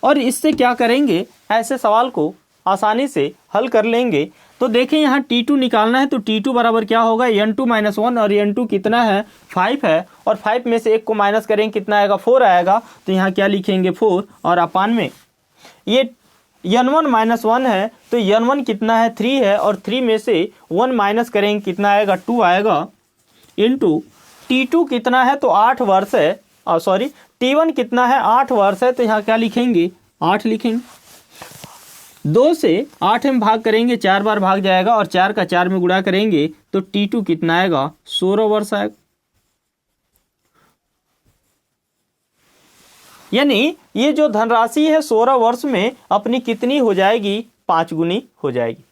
और इससे क्या करेंगे, ऐसे सवाल को आसानी से हल कर लेंगे। तो देखें यहाँ T2 निकालना है, तो T2 बराबर क्या होगा, N2 माइनस 1, और N2 कितना है, 5 है, और 5 में से 1 को माइनस करेंगे, कितना आएगा, 4 आएगा। तो यहाँ क्या लिखेंगे, 4, और अपान में ये N1 माइनस 1 है, तो N1 कितना है, 3 है, और 3 में से 1 माइनस करेंगे, कितना आएगा, 2 आएगा, इंटू T2 कितना है, तो 8 वर्ष है, सॉरी T1 कितना है, 8 वर्ष है, तो यहाँ क्या लिखेंगे, 8 लिखेंगे। 2 से 8 में भाग करेंगे, 4 बार भाग जाएगा, और 4 का 4 में गुणा करेंगे, तो T2 कितना आएगा, 16 वर्ष आएगा। यानी ये जो धनराशि है 16 वर्ष में अपनी कितनी हो जाएगी, 5 गुनी हो जाएगी।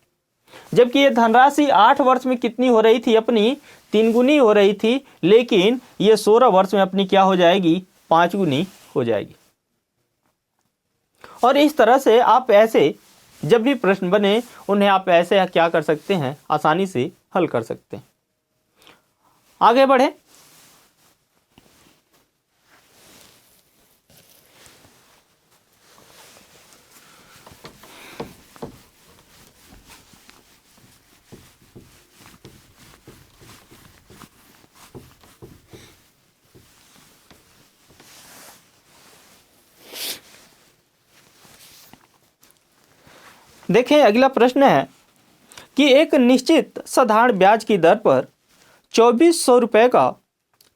जबकि ये धनराशि 8 वर्ष में कितनी हो रही थी, अपनी 3 गुनी हो रही थी, लेकिन ये 16 वर्ष में अपनी क्या हो जाएगी, 5 गुनी हो जाएगी। और इस तरह से आप ऐसे जब भी प्रश्न बने उन्हें आप ऐसे क्या कर सकते हैं, आसानी से हल कर सकते हैं। आगे बढ़े। देखें अगला प्रश्न है कि एक निश्चित साधारण ब्याज की दर पर 2400 रुपये का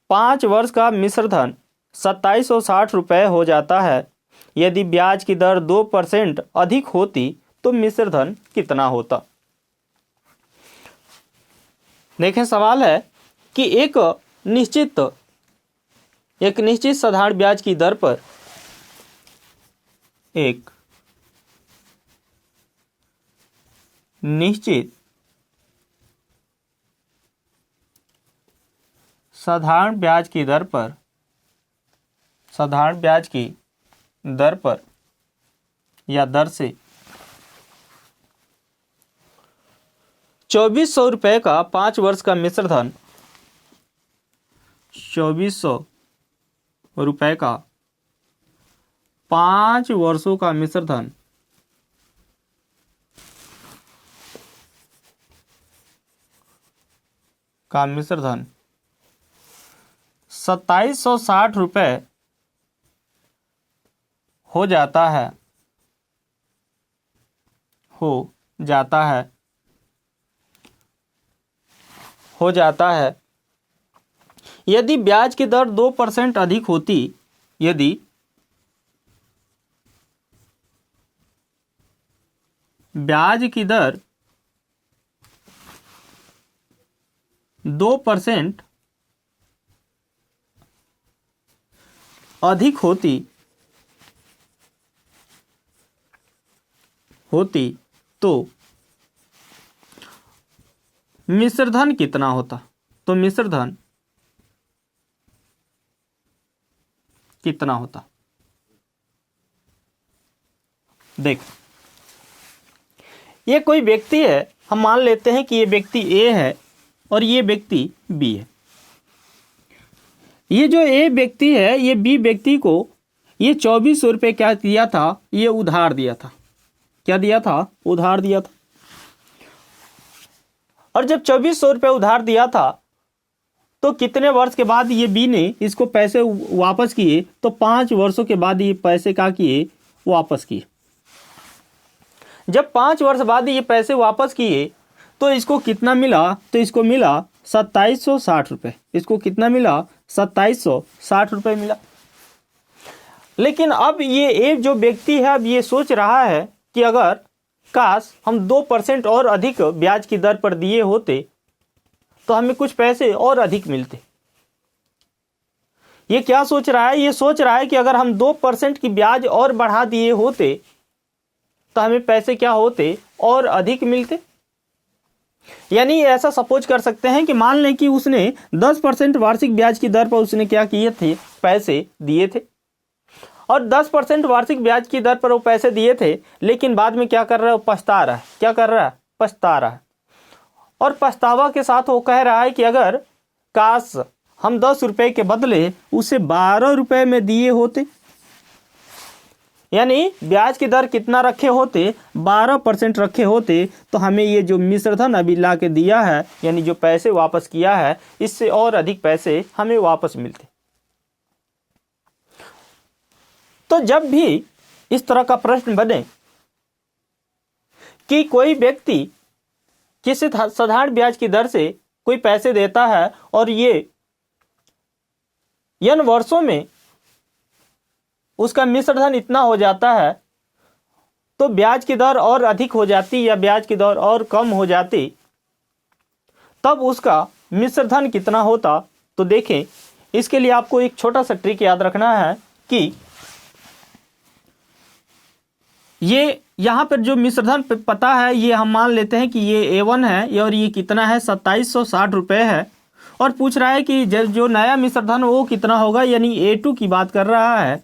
5 वर्ष का मिश्र धन 2760 रुपये हो जाता है। यदि ब्याज की दर 2% अधिक होती तो मिश्र धन कितना होता। देखें सवाल है कि एक निश्चित साधारण ब्याज की दर पर एक निश्चित साधारण ब्याज की दर पर या दर से 2400 रुपये का 5 वर्ष का मिश्र धन 2400 रुपये का 5 वर्षों का मिश्र धन का मिश्र धन 2760 रुपये हो जाता है। यदि ब्याज की दर 2% अधिक होती यदि ब्याज की दर 2% अधिक होती तो मिश्रधन कितना होता? तो मिश्रधन कितना होता? देख, ये कोई व्यक्ति है, हम मान लेते हैं कि ये व्यक्ति ए है और ये व्यक्ति बी है। ये जो ए व्यक्ति है, ये बी व्यक्ति को ये 2400 रुपये क्या दिया था? ये उधार दिया था। क्या दिया था? उधार दिया था। और जब 2400 रुपये उधार दिया था तो कितने वर्ष के बाद ये बी ने इसको पैसे वापस किए? तो 5 वर्षों के बाद ये पैसे क्या किए? वापस किए। जब 5 वर्ष बाद ये पैसे वापस किए तो इसको कितना मिला? तो इसको मिला 2760 रुपये। इसको कितना मिला? 2760 रुपये मिला। लेकिन अब ये एक जो व्यक्ति है, अब ये सोच रहा है कि अगर काश हम 2% और अधिक ब्याज की दर पर दिए होते तो हमें कुछ पैसे और अधिक मिलते। ये क्या सोच रहा है? ये सोच रहा है कि अगर हम 2% की ब्याज और बढ़ा दिए होते तो हमें पैसे क्या होते? और अधिक मिलते। यानी ऐसा सपोज कर सकते हैं कि मान लें कि उसने 10% वार्षिक ब्याज की दर पर उसने क्या किए थे? पैसे दिए थे। और 10% वार्षिक ब्याज की दर पर वो पैसे दिए थे, लेकिन बाद में क्या कर रहा है? वो पछता रहा है। क्या कर रहा है? पछता रहा है। और पछतावा के साथ वो कह रहा है कि अगर काश हम 10 रुपये के बदले उसे 12 रुपये में दिए होते, यानी ब्याज की दर कितना रखे होते? 12% रखे होते, तो हमें ये जो मिश्रधन अभी ला के दिया है, यानी जो पैसे वापस किया है, इससे और अधिक पैसे हमें वापस मिलते। तो जब भी इस तरह का प्रश्न बने कि कोई व्यक्ति किसी साधारण ब्याज की दर से कोई पैसे देता है और ये n वर्षों में उसका मिश्रधन इतना हो जाता है, तो ब्याज की दर और अधिक हो जाती या ब्याज की दर और कम हो जाती, तब उसका मिश्रधन कितना होता? तो देखें, इसके लिए आपको एक छोटा सा ट्रिक याद रखना है कि ये यहाँ पर जो मिश्रधन पता है, ये हम मान लेते हैं कि ये A1 है और ये कितना है? 2760 रुपये है। और पूछ रहा है कि जो नया मिश्रधन वो कितना होगा, यानी A2 की बात कर रहा है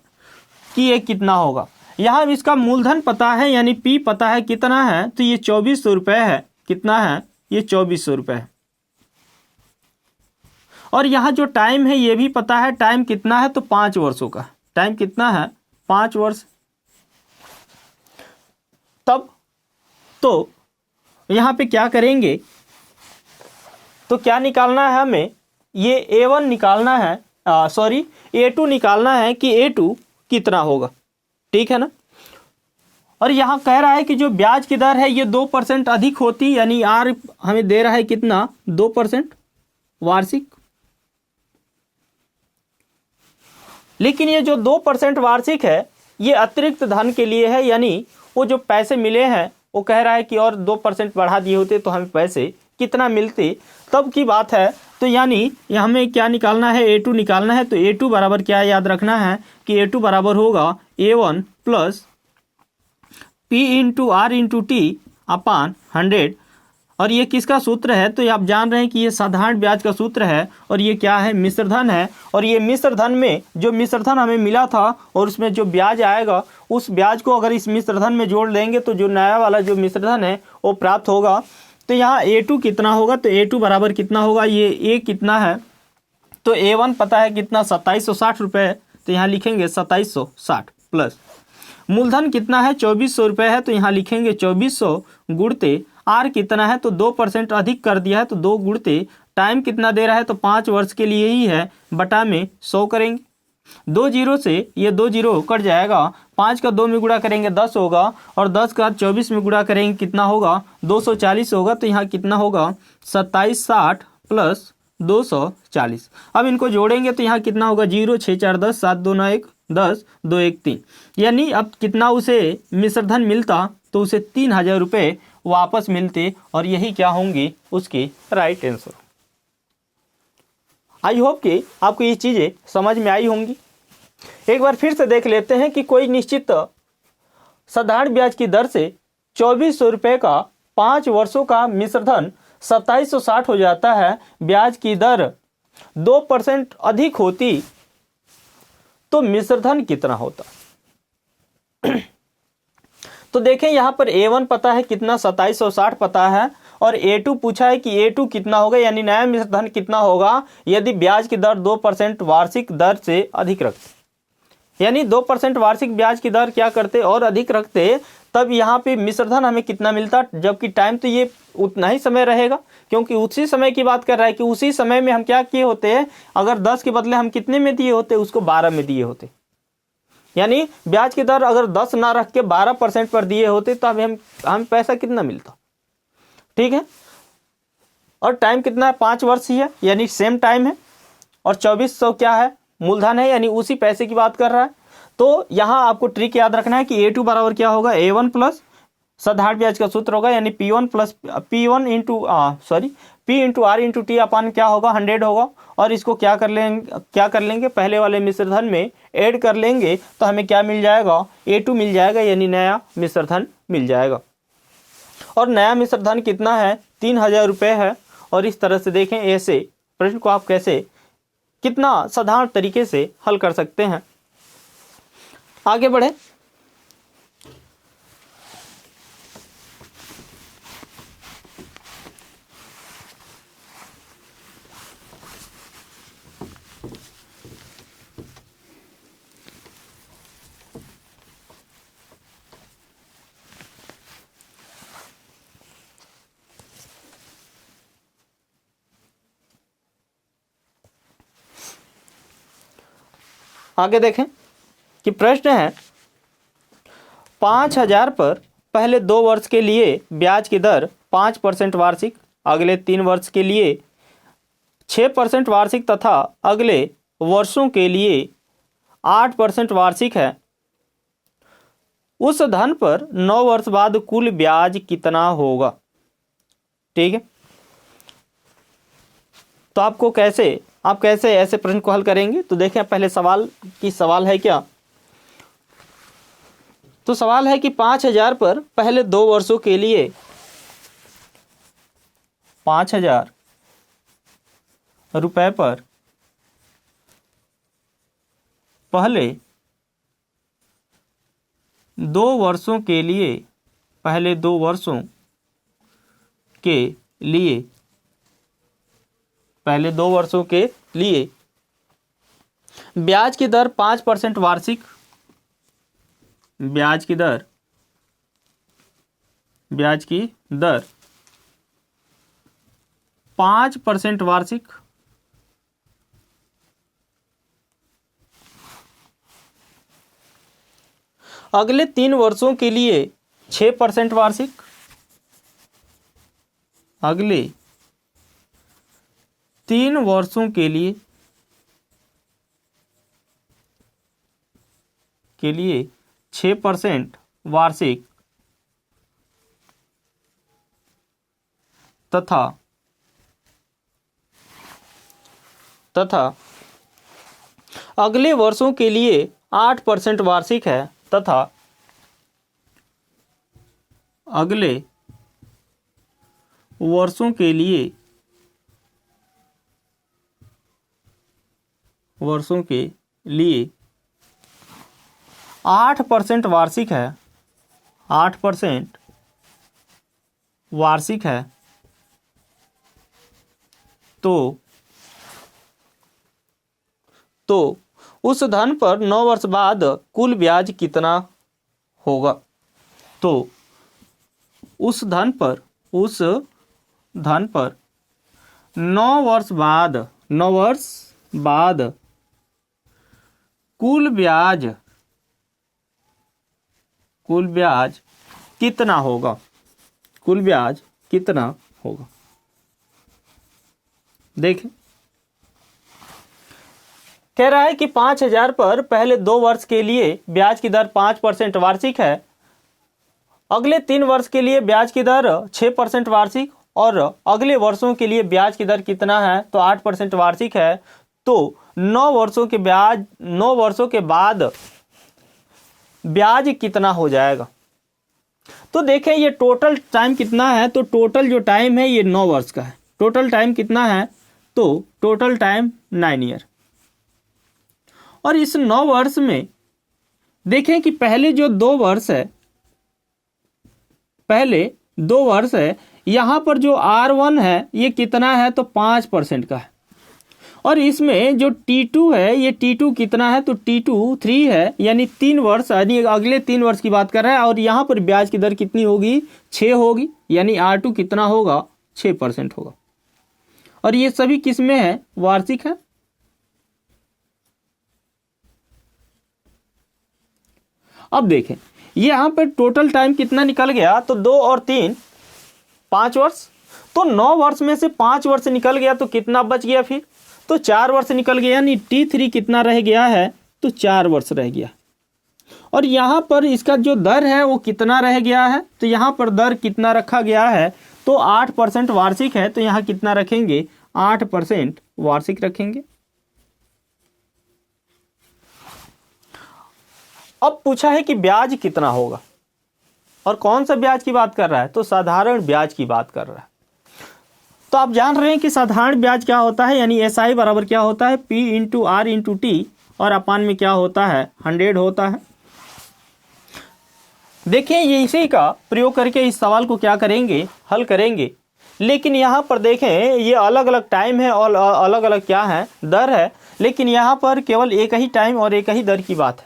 कि ये कितना होगा। यहाँ इसका मूलधन पता है, यानी P पता है कितना है, तो ये 2400 रुपये है। कितना है? ये 2400 रुपये है। और यहाँ जो टाइम है ये भी पता है, टाइम कितना है? तो 5 वर्षों का। टाइम कितना है? 5 वर्ष। तब तो यहाँ पे क्या करेंगे? तो क्या निकालना है हमें? ये A1 निकालना है, A2 निकालना है कि A2 कितना होगा। ठीक है ना? और यहाँ कह रहा है कि जो ब्याज की दर है ये 2% अधिक होती, यानी R हमें दे रहा है कितना? 2% वार्षिक। लेकिन ये जो 2% वार्षिक है ये अतिरिक्त धन के लिए है, यानी वो जो पैसे मिले हैं वो कह रहा है कि और 2% बढ़ा दिए होते तो हमें पैसे कितना मिलते, तब की बात है। तो यानी हमें क्या निकालना है? A2 निकालना है। तो A2 बराबर क्या याद रखना है कि A2 बराबर होगा A1 plus P into R into T अपान 100। और ये किसका सूत्र है? तो आप जान रहे हैं कि ये साधारण ब्याज का सूत्र है और ये क्या है? मिश्रधन है। और ये मिश्रधन में जो मिश्रधन हमें मिला था और उसमें जो ब्याज आएगा, उस ब्याज को अगर इस मिश्रधन में जोड़ लेंगे तो जो नया वाला जो मिश्रधन है वो प्राप्त होगा। तो यहाँ A2 कितना होगा? तो A2 बराबर कितना होगा? ये A कितना है? तो A1 पता है कितना? 2760 रुपये। तो यहाँ लिखेंगे 2760 प्लस मूलधन कितना है? 2400 रुपये है। तो यहाँ लिखेंगे 2400 गुणते R कितना है? तो 2% अधिक कर दिया है, तो 2 गुणते टाइम कितना दे रहा है? तो 5 वर्ष के लिए ही है, बटा में 100 करेंगे। 2 जीरो से ये 2 जीरो कट जाएगा। 5 का 2 में गुणा करेंगे 10 होगा, और 10 का 24 में गुणा करेंगे कितना होगा? 240 होगा। तो यहाँ कितना होगा? 2760 प्लस 240। अब इनको जोड़ेंगे तो यहाँ कितना होगा? 0 6 4 10 7 2 9 1 10, 2, 1, 3, यानी अब कितना उसे मिश्रधन मिलता, तो उसे 3,000 रुपये वापस मिलते, और यही क्या होंगे उसके राइट आंसर। आई होप कि आपको ये चीज़ें समझ में आई होंगी। एक बार फिर से देख लेते हैं कि कोई निश्चित साधारण ब्याज की दर से 2400 रुपये का 5 वर्षों का मिश्रधन 2760 हो जाता है, ब्याज की दर 2% अधिक होती तो मिश्रधन कितना होता। तो देखें यहाँ पर A1 पता है कितना, 2760 पता है, और A2 पूछा है कि A2 कितना होगा, यानी नया मिश्रधन कितना होगा यदि ब्याज की दर 2% वार्षिक दर से अधिक रखते, यानी 2% वार्षिक ब्याज की दर क्या करते और अधिक रखते, तब यहाँ पे मिश्रधन हमें कितना मिलता, जबकि टाइम तो ये उतना ही समय रहेगा, क्योंकि उसी समय की बात कर रहा है कि उसी समय में हम क्या किए होते हैं, अगर 10 के बदले हम कितने में दिए होते, उसको 12 में दिए होते, यानी ब्याज की दर अगर 10 ना रख के 12% पर दिए होते तो हम पैसा कितना मिलता। ठीक है, और टाइम कितना है, 5 वर्ष ही है, यानी सेम टाइम है, और 2400 क्या है, मूलधन है, यानी उसी पैसे की बात कर रहा है। तो यहाँ आपको ट्रिक याद रखना है कि A2 बराबर क्या होगा, A1 प्लस साधारण ब्याज का सूत्र होगा, यानी P1 plus P1 into P into R into T अपन क्या होगा, 100 होगा, और इसको क्या कर लेंगे पहले वाले मिश्रधन में ऐड कर लेंगे, तो हमें क्या मिल जाएगा, A2 मिल जाएगा, यानी नया मिश्रधन मिल जाएगा। और नया मिश्रधन कितना है, 3,000 रुपये है। और इस तरह से देखें, ऐसे प्रश्न को आप कैसे कितना साधारण तरीके से हल कर सकते हैं। आगे बढ़े, आगे देखें कि प्रश्न है 5,000 पर पहले 2 वर्ष के लिए ब्याज की दर 5% वार्षिक, अगले 3 वर्ष के लिए 6% वार्षिक तथा अगले वर्षों के लिए 8% वार्षिक है। उस धन पर 9 वर्ष बाद कुल ब्याज कितना होगा। ठीक है, तो आप कैसे ऐसे प्रश्न को हल करेंगे। तो देखें पहले सवाल है क्या, तो सवाल है कि 5,000 पर पहले 2 वर्षों के लिए 5,000 रुपये पर पहले 2 वर्षों के लिए पहले 2 वर्षों के लिए ब्याज की दर 5% वार्षिक, ब्याज की दर 5% वार्षिक, अगले 3 वर्षों के लिए 6% वार्षिक, अगले 3 वर्षों के लिए 6% वार्षिक तथा अगले वर्षों के लिए 8% वार्षिक है, तथा अगले वर्षों के लिए 8% वार्षिक है, 8% वार्षिक है। तो उस धन पर 9 वर्ष बाद कुल ब्याज कितना होगा। तो उस धन पर 9 वर्ष बाद कुल ब्याज कितना होगा, देखें कह रहा है कि 5,000 पर पहले 2 वर्ष के लिए ब्याज की दर 5% वार्षिक है, अगले 3 वर्ष के लिए ब्याज की दर 6% वार्षिक और अगले वर्षों के लिए ब्याज की दर कितना है तो 8% वार्षिक है। तो 9 वर्षों के बाद ब्याज कितना हो जाएगा। तो देखें ये टोटल टाइम कितना है, तो टोटल जो टाइम है ये 9 वर्ष का है। टोटल टाइम कितना है तो टोटल टाइम 9 ईयर। और इस 9 वर्ष में देखें कि पहले जो 2 वर्ष है, यहां पर जो R1 है ये कितना है तो 5% का है। और इसमें जो T2 है ये T2 कितना है तो T2 3 है, यानी 3 वर्ष, यानी अगले 3 वर्ष की बात कर रहा है। और यहाँ पर ब्याज की दर कितनी होगी 6 होगी, यानी R2 कितना होगा 6% होगा। और ये सभी किस में है वार्षिक है। अब देखें ये यहाँ पर टोटल टाइम कितना निकल गया तो 2 और 3 5 वर्ष। तो 9 वर्ष में से 5 वर्ष निकल गया तो कितना बच गया फिर तो 4 वर्ष निकल गया, यानी T3 कितना रह गया है तो 4 वर्ष रह गया। और यहाँ पर इसका जो दर है वो कितना रह गया है तो यहाँ पर दर कितना रखा गया है तो 8% वार्षिक है। तो यहाँ कितना रखेंगे 8% वार्षिक रखेंगे। अब पूछा है कि ब्याज कितना होगा और कौन सा ब्याज की बात कर रहा है तो साधारण ब्याज की बात कर रहा है। तो आप जान रहे हैं कि साधारण ब्याज क्या होता है, यानी SI बराबर क्या होता है P into R into T और अपान में क्या होता है 100 होता है। देखिए ये इसी का प्रयोग करके इस सवाल को क्या करेंगे हल करेंगे। लेकिन यहाँ पर देखें ये अलग अलग टाइम है और अलग अलग क्या है दर है, लेकिन यहाँ पर केवल एक ही टाइम और एक ही दर की बात है।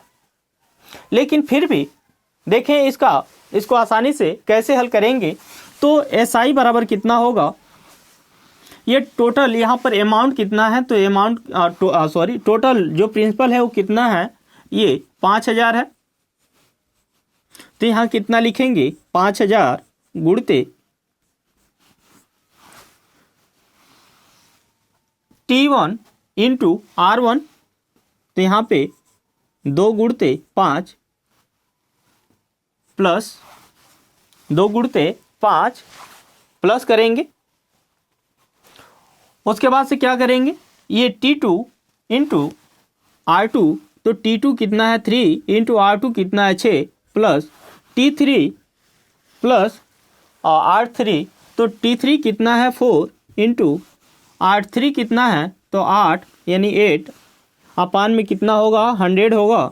लेकिन फिर भी देखें इसको आसानी से कैसे हल करेंगे। तो SI बराबर कितना होगा, ये टोटल यहाँ पर अमाउंट कितना है तो अमाउंट टोटल जो प्रिंसिपल है वो कितना है ये 5,000 है। तो यहाँ कितना लिखेंगे 5,000 गुणते T1 इंटू R1। तो यहाँ पे 2 गुणते 5 प्लस 2 गुणते 5 प्लस करेंगे। उसके बाद से क्या करेंगे ये T2 इंटू R2। तो T2 कितना है 3 इंटू R2 कितना है 6 प्लस T3 प्लस R3। तो T3 कितना है 4 इंटू R3 कितना है तो 8 यानी 8 अपान में कितना होगा 100 होगा।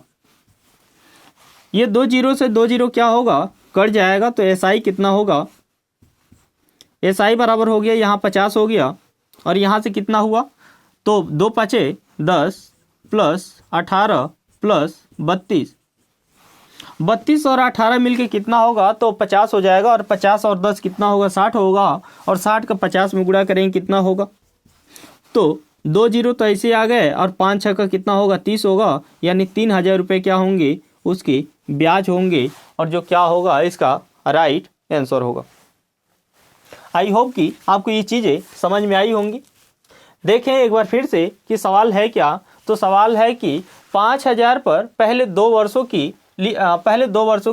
ये 2 जीरो से 2 जीरो क्या होगा कट जाएगा। तो SI कितना होगा SI बराबर हो गया यहाँ 50 हो गया और यहाँ से कितना हुआ तो 2 5 10 प्लस 18 प्लस 32 और 18 मिलके कितना होगा तो 50 हो जाएगा। और 50 और 10 कितना होगा 60 होगा और 60 का 50 में गुणा करेंगे कितना होगा तो 2 जीरो तो ऐसे आ गए और 5 6 का कितना होगा 30 होगा, यानी 3,000 रुपये क्या होंगे उसके ब्याज होंगे। और जो क्या होगा इसका राइट आंसर होगा। आई होप कि आपको ये चीज़ें समझ में आई होंगी। देखें एक बार फिर से कि सवाल है क्या, तो सवाल है कि 5,000 पर पहले 2 वर्षों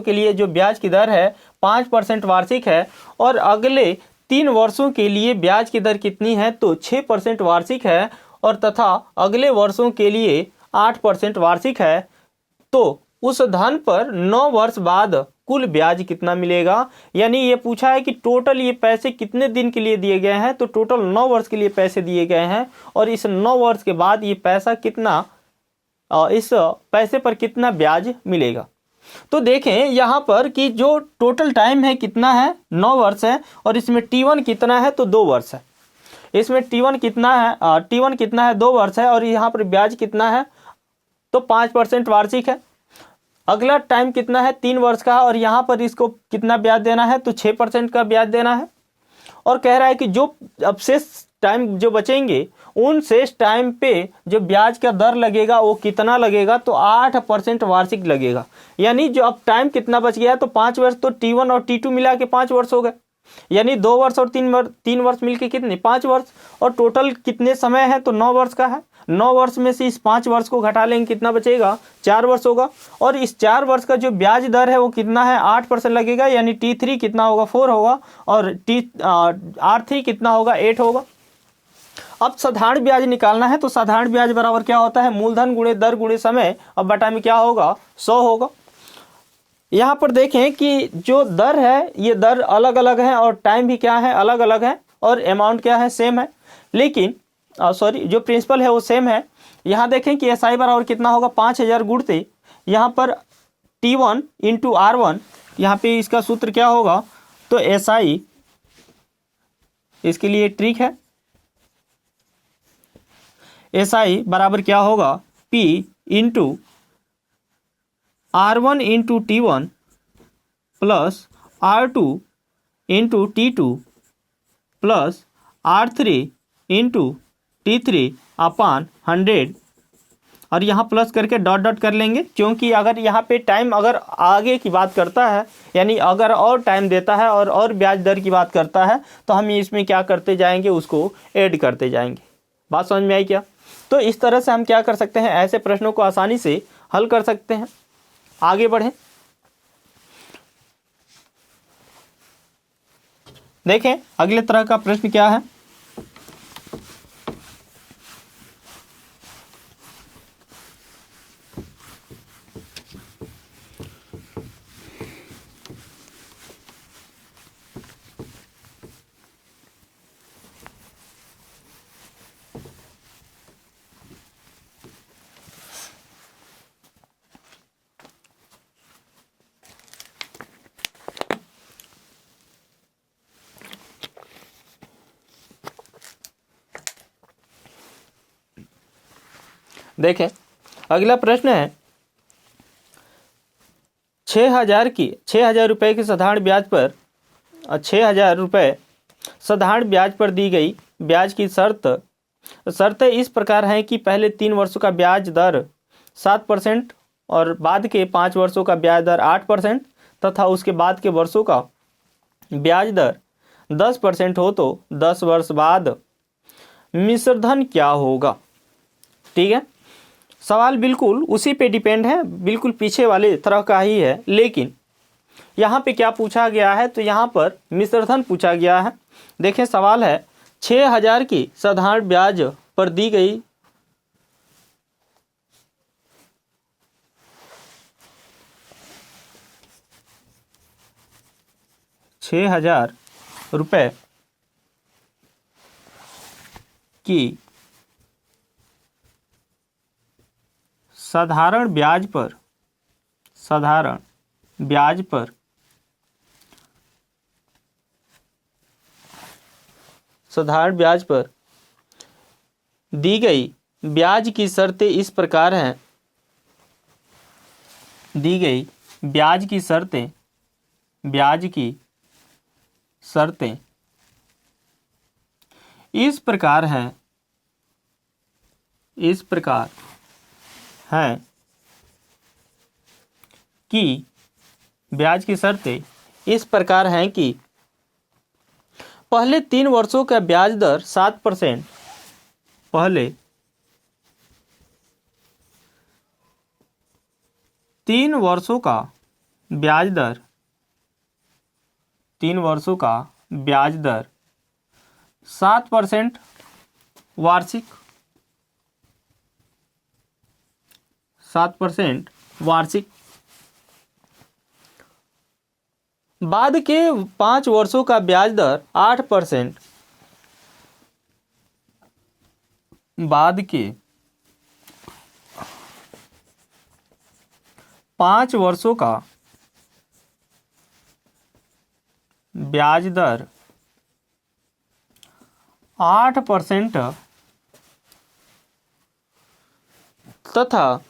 के लिए जो ब्याज की दर है 5% वार्षिक है और अगले 3 वर्षों के लिए ब्याज की दर कितनी है तो 6% वार्षिक है और तथा अगले वर्षों के लिए 8% वार्षिक है। तो उस धन पर 9 वर्ष बाद कुल ब्याज कितना मिलेगा। यानी ये पूछा है कि टोटल ये पैसे कितने दिन के लिए दिए गए हैं, तो टोटल 9 वर्ष के लिए पैसे दिए गए हैं और इस 9 वर्ष के बाद ये पैसा कितना, इस पैसे पर कितना ब्याज मिलेगा। तो देखें यहाँ पर कि जो टोटल टाइम है कितना है 9 वर्ष है और इसमें T1 कितना है तो 2 वर्ष है। इसमें T1 कितना है 2 वर्ष है और यहाँ पर ब्याज कितना है तो 5% वार्षिक है। अगला टाइम कितना है 3 वर्ष का और यहाँ पर इसको कितना ब्याज देना है तो 6% का ब्याज देना है। और कह रहा है कि जो अब शेष टाइम जो बचेंगे उन शेष टाइम पे जो ब्याज का दर लगेगा वो कितना लगेगा तो 8% वार्षिक लगेगा। यानी जो अब टाइम कितना बच गया है तो 5 वर्ष, तो T1 और T2 मिला के 5 वर्ष हो गए। यानी 2 वर्ष और 3 वर्ष मिलके कितने 5 वर्ष, और टोटल कितने समय है तो 9 वर्ष का है। 9 वर्ष में से इस 5 वर्ष को घटा लेंगे, कितना बचेगा 4 वर्ष होगा। और इस 4 वर्ष का जो ब्याज दर है वो कितना है 8% लगेगा, यानी T3 कितना होगा 4 होगा, और R3 कितना होगा 8 होगा। अब साधारण ब्याज निकालना है तो साधारण ब्याज बराबर क्या होता है, मूलधन गुणे दर गुणे समय, अब बटा में क्या होगा 100 होगा। यहाँ पर देखें कि जो दर है ये दर अलग अलग है और टाइम भी क्या है अलग अलग है, और अमाउंट क्या है सेम है, लेकिन जो प्रिंसिपल है वो सेम है। यहाँ देखें कि SI बराबर कितना होगा 5000 गुणते यहाँ पर T1 इंटू R1, यहाँ पे इसका सूत्र क्या होगा तो SI, इसके लिए ट्रिक है, SI बराबर क्या होगा P into R1 into T1 plus R2 into T2 plus R3 into T3 अपान 100, और यहाँ प्लस करके डॉट डॉट कर लेंगे, क्योंकि अगर यहाँ पे टाइम अगर आगे की बात करता है, यानी अगर और टाइम देता है और ब्याज दर की बात करता है, तो हम इसमें क्या करते जाएंगे, उसको ऐड करते जाएंगे। बात समझ में आई क्या? तो इस तरह से हम क्या कर सकते हैं, ऐसे प्रश्नों को आसानी से हल कर सकते हैं। आगे बढ़ें, देखें अगले तरह का प्रश्न क्या है। देखें अगला प्रश्न है, 6,000 रुपये की साधारण ब्याज पर 6,000 रुपये साधारण ब्याज पर दी गई ब्याज की शर्तें इस प्रकार हैं कि पहले 3 वर्षों का ब्याज दर 7% और बाद के 5 वर्षों का ब्याज दर 8% तथा उसके बाद के वर्षों का ब्याज दर 10% हो तो 10 वर्ष बाद मिश्रधन क्या होगा। ठीक है, सवाल बिल्कुल उसी पे डिपेंड है, बिल्कुल पीछे वाले तरह का ही है, लेकिन यहाँ पे क्या पूछा गया है तो यहाँ पर मिश्रधन पूछा गया है। देखें सवाल है 6,000 की साधारण ब्याज पर दी गई 6,000 रुपये की साधारण ब्याज पर दी गई ब्याज की शर्तें इस प्रकार हैं, दी गई ब्याज की शर्तें इस प्रकार हैं कि ब्याज की शर्तें इस प्रकार हैं कि पहले 3 वर्षों का ब्याज दर 7%, पहले 3 वर्षों का ब्याज दर 7% वार्षिक, 7% वार्षिक, बाद के 5 वर्षों का ब्याज दर 8%, बाद के 5 वर्षों का ब्याज दर 8% तथा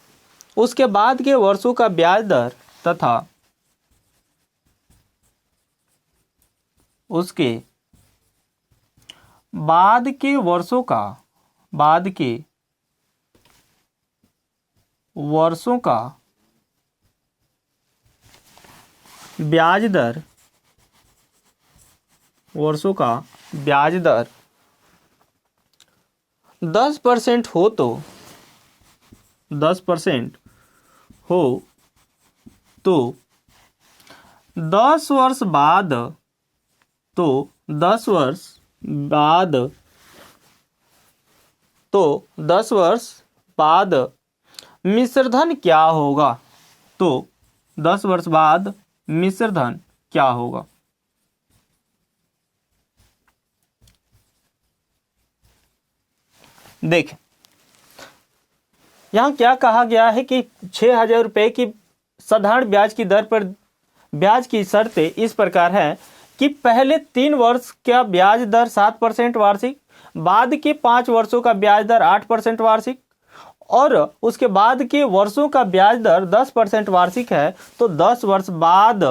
उसके बाद के वर्षों का ब्याज दर तथा उसके बाद के वर्षों का ब्याज दर वर्षों का ब्याज दर 10% हो तो 10% हो तो 10 वर्ष बाद तो 10 वर्ष बाद तो 10 वर्ष बाद मिश्रधन क्या होगा? तो 10 वर्ष बाद मिश्रधन क्या होगा? देखें, यहाँ क्या कहा गया है कि 6,000 रुपये की साधारण ब्याज की दर पर ब्याज की शर्तें इस प्रकार है कि पहले 3 वर्ष का ब्याज दर 7% वार्षिक, बाद के 5 वर्षों का ब्याज दर 8% वार्षिक और उसके बाद के वर्षों का ब्याज दर 10% वार्षिक है। तो 10 वर्ष बाद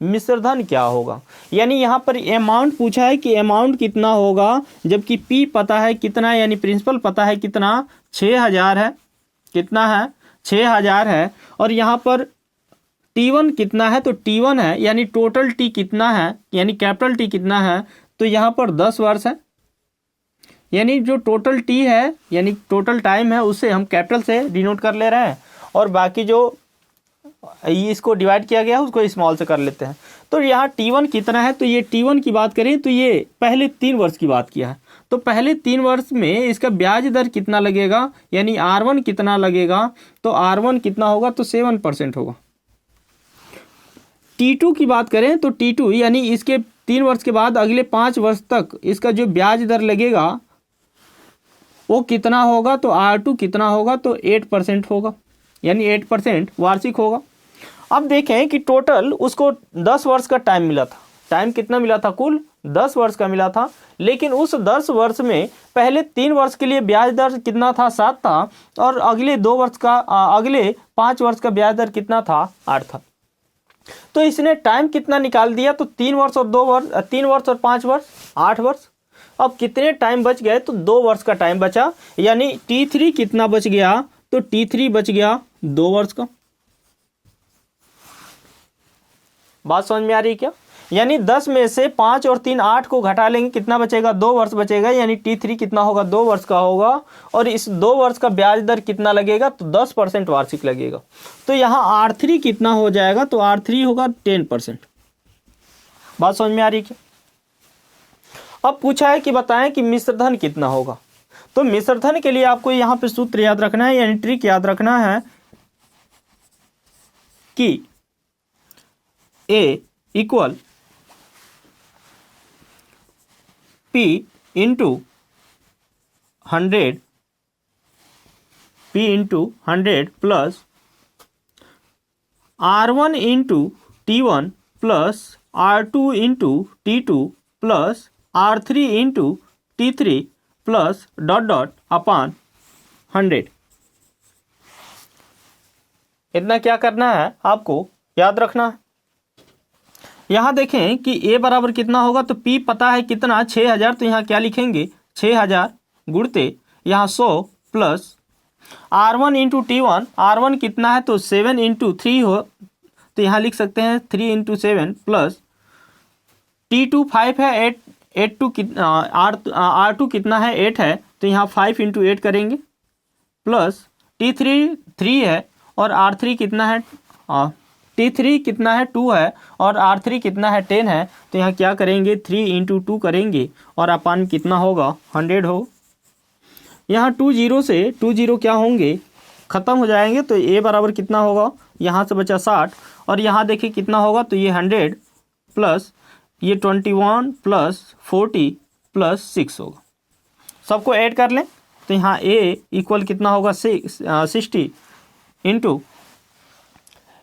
मिश्रधन क्या होगा? यानी यहाँ पर अमाउंट पूछा है कि अमाउंट कितना होगा, जबकि पी पता है कितना, यानी प्रिंसिपल पता है कितना, 6,000 है। कितना है? 6,000 है। और यहाँ पर T1 कितना है? तो T1 है, यानी टोटल टी कितना है, यानी कैपिटल टी कितना है, तो यहाँ पर 10 वर्ष है। यानी जो टोटल टी है, यानी टोटल टाइम है, उसे हम कैपिटल से डिनोट कर ले रहे हैं और बाकी जो इसको डिवाइड किया गया है उसको स्मॉल से कर लेते हैं। तो यहाँ T1 कितना है? तो ये T1 की बात करें तो ये पहले 3 वर्ष की बात किया है। तो पहले 3 वर्ष में इसका ब्याज दर कितना लगेगा, यानी R1 कितना लगेगा? तो R1 कितना होगा? तो 7% होगा। T2 की बात करें तो T2 यानी इसके 3 वर्ष के बाद अगले 5 वर्ष तक इसका जो ब्याज दर लगेगा वो कितना होगा? तो R2 कितना होगा? तो 8% होगा, यानी 8% वार्षिक होगा। अब देखें कि टोटल उसको 10 वर्ष का टाइम मिला था। टाइम कितना मिला था? कुल 10 वर्ष का मिला था, लेकिन उस 10 वर्ष में पहले 3 वर्ष के लिए ब्याज दर कितना था? 7 था और अगले 2 वर्ष का अगले 5 वर्ष का ब्याज दर कितना था? 8 था। तो इसने टाइम कितना निकाल दिया? तो 3 वर्ष और 2 वर्ष, 3 वर्ष और 5 वर्ष, 8 वर्ष। अब कितने टाइम बच गए? तो 2 वर्ष का टाइम बचा, यानी T3 कितना बच गया? तो T3 बच गया 2 वर्ष का। बात समझ में आ रही है क्या? यानी 10 में से 5 और 3 8 को घटा लेंगे, कितना बचेगा? 2 वर्ष बचेगा, यानी T3 कितना होगा? 2 वर्ष का होगा। और इस 2 वर्ष का ब्याज दर कितना लगेगा? तो 10% वार्षिक लगेगा। तो यहाँ R3 कितना हो जाएगा? तो R3 होगा 10%। बात समझ में आ रही है क्या? अब पूछा है कि बताएं कि मिश्रधन कितना होगा। तो मिश्रधन के लिए आपको यहाँ पे सूत्र याद रखना है, यानी ट्रिक याद रखना है कि A equal P into 100 plus R1 into T1 plus R2 into T2 plus R3 into T3 plus dot dot upon 100। इतना क्या करना है? आपको याद रखना है। यहाँ देखें कि A बराबर कितना होगा? तो P पता है कितना? 6,000। तो यहाँ क्या लिखेंगे? 6,000 गुणते यहाँ 100 plus R1 into T1, R1 कितना है? तो 7 इंटू 3 हो, तो यहाँ लिख सकते हैं 3 इंटू 7 प्लस T2 5 है, 8 R2 कितना है? 8 है, तो यहाँ 5 इंटू 8 करेंगे प्लस T3 3 है और R3 कितना है? T3 कितना है? 2 है और R3 कितना है? 10 है, तो यहाँ क्या करेंगे? 3 इंटू 2 करेंगे और अपान कितना होगा? 100 हो। यहाँ 2 0 से 2 0 क्या होंगे? ख़त्म हो जाएंगे। तो A बराबर कितना होगा? यहाँ से बचा 60 और यहाँ देखिए कितना होगा? तो ये 100 प्लस ये 21 प्लस 40 प्लस 6 होगा। सबको ऐड कर लें तो यहाँ A इक्वल कितना होगा? 60 इंटू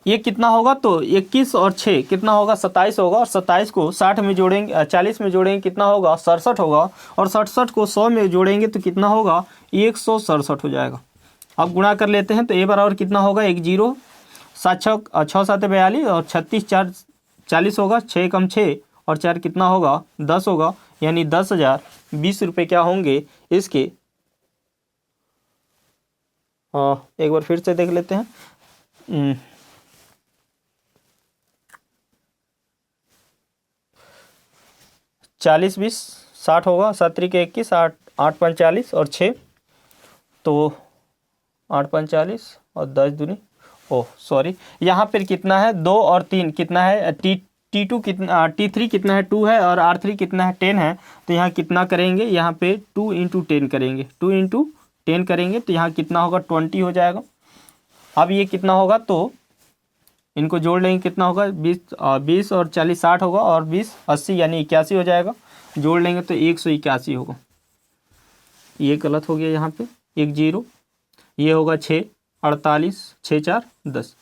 ये कितना होगा? तो 21 और 6 कितना होगा? 27 होगा और 27 को 60 में जोड़ेंगे, 40 में जोड़ेंगे, कितना होगा? 67 होगा और 67 को 100 में जोड़ेंगे तो कितना होगा? 167 हो जाएगा। अब गुणा कर लेते हैं तो A बराबर कितना होगा? 10 7 6 7 42 और 36 4 40 होगा, 6 कम 6 और 4 कितना होगा? 10 होगा, यानी 10,020 रुपये क्या होंगे इसके? एक बार फिर से देख लेते हैं। 40 20 60 होगा, 7 के 21, 8 8 5 40 और 6, तो 8 5 40 और 10 दूनी, ओह सॉरी, यहाँ पर कितना है 2 और 3 कितना है, T2 कितना, T3 कितना है 2 है और R3 कितना है 10 है। तो यहाँ कितना करेंगे, यहाँ पे 2 इंटू 10 करेंगे, 2 इंटू 10 करेंगे तो यहाँ कितना होगा 20 हो जाएगा। अब ये कितना होगा, तो इनको जोड़ लेंगे, कितना होगा 20 और 40 60 होगा और 20 80 यानी 81 हो जाएगा। जोड़ लेंगे तो 181 होगा। ये गलत हो गया, यहाँ पे 1 0, ये होगा 6 48 6 4 10,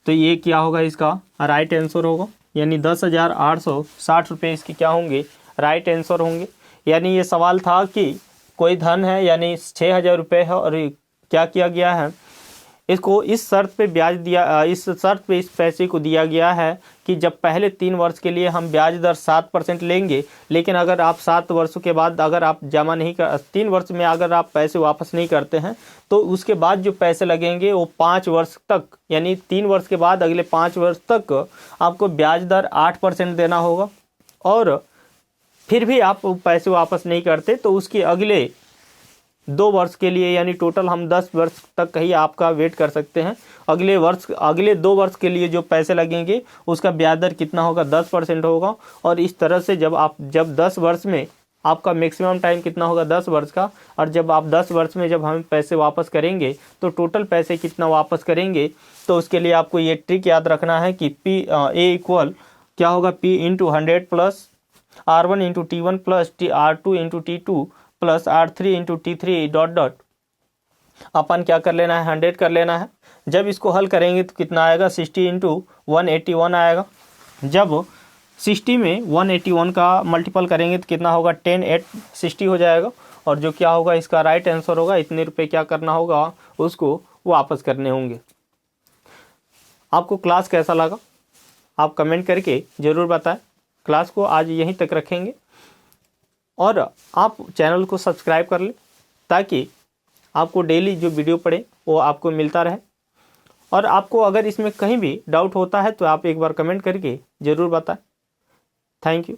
तो ये क्या होगा, इसका राइट आंसर होगा, यानी 10,860 रुपये इसके क्या होंगे, राइट आंसर होंगे। यानी ये सवाल था कि कोई धन है यानी 6,000 रुपये है और क्या किया गया है, इसको इस शर्त पे ब्याज दिया, इस शर्त पे इस पैसे को दिया गया है कि जब पहले 3 वर्ष के लिए हम ब्याज दर 7% लेंगे, लेकिन अगर आप 7 वर्षों के बाद अगर आप जमा नहीं कर, 3 वर्ष में अगर आप पैसे वापस नहीं करते हैं तो उसके बाद जो पैसे लगेंगे वो 5 वर्ष तक, यानी 3 वर्ष के बाद अगले 5 वर्ष तक आपको ब्याज दर 8% देना होगा। और फिर भी आप पैसे वापस नहीं करते तो उसके अगले 2 वर्ष के लिए, यानी टोटल हम 10 वर्ष तक ही आपका वेट कर सकते हैं। अगले 2 वर्ष के लिए जो पैसे लगेंगे उसका ब्याज दर कितना होगा, 10% होगा। और इस तरह से जब 10 वर्ष में आपका मैक्सिमम टाइम कितना होगा, 10 वर्ष का, और जब आप 10 वर्ष में जब हम पैसे वापस करेंगे तो टोटल पैसे कितना वापस करेंगे, तो उसके लिए आपको ये ट्रिक याद रखना है कि ए इक्वल क्या होगा, P into 100 plus R1 into T1 plus R2 into T2 plus R3 into T3 dot dot, upon क्या कर लेना है, 100 कर लेना है। जब इसको हल करेंगे तो कितना आएगा, 60 इंटू 181 आएगा। जब 60 में 181 का मल्टीपल करेंगे तो कितना होगा, 10 8 60 हो जाएगा। और जो क्या होगा इसका राइट आंसर होगा, इतने रुपए क्या करना होगा, उसको वापस करने होंगे। आपको क्लास कैसा लगा आप कमेंट करके ज़रूर बताएं। क्लास को आज यहीं तक रखेंगे और आप चैनल को सब्सक्राइब कर लें ताकि आपको डेली जो वीडियो पड़े वो आपको मिलता रहे। और आपको अगर इसमें कहीं भी डाउट होता है तो आप एक बार कमेंट करके ज़रूर बताएं। Thank you.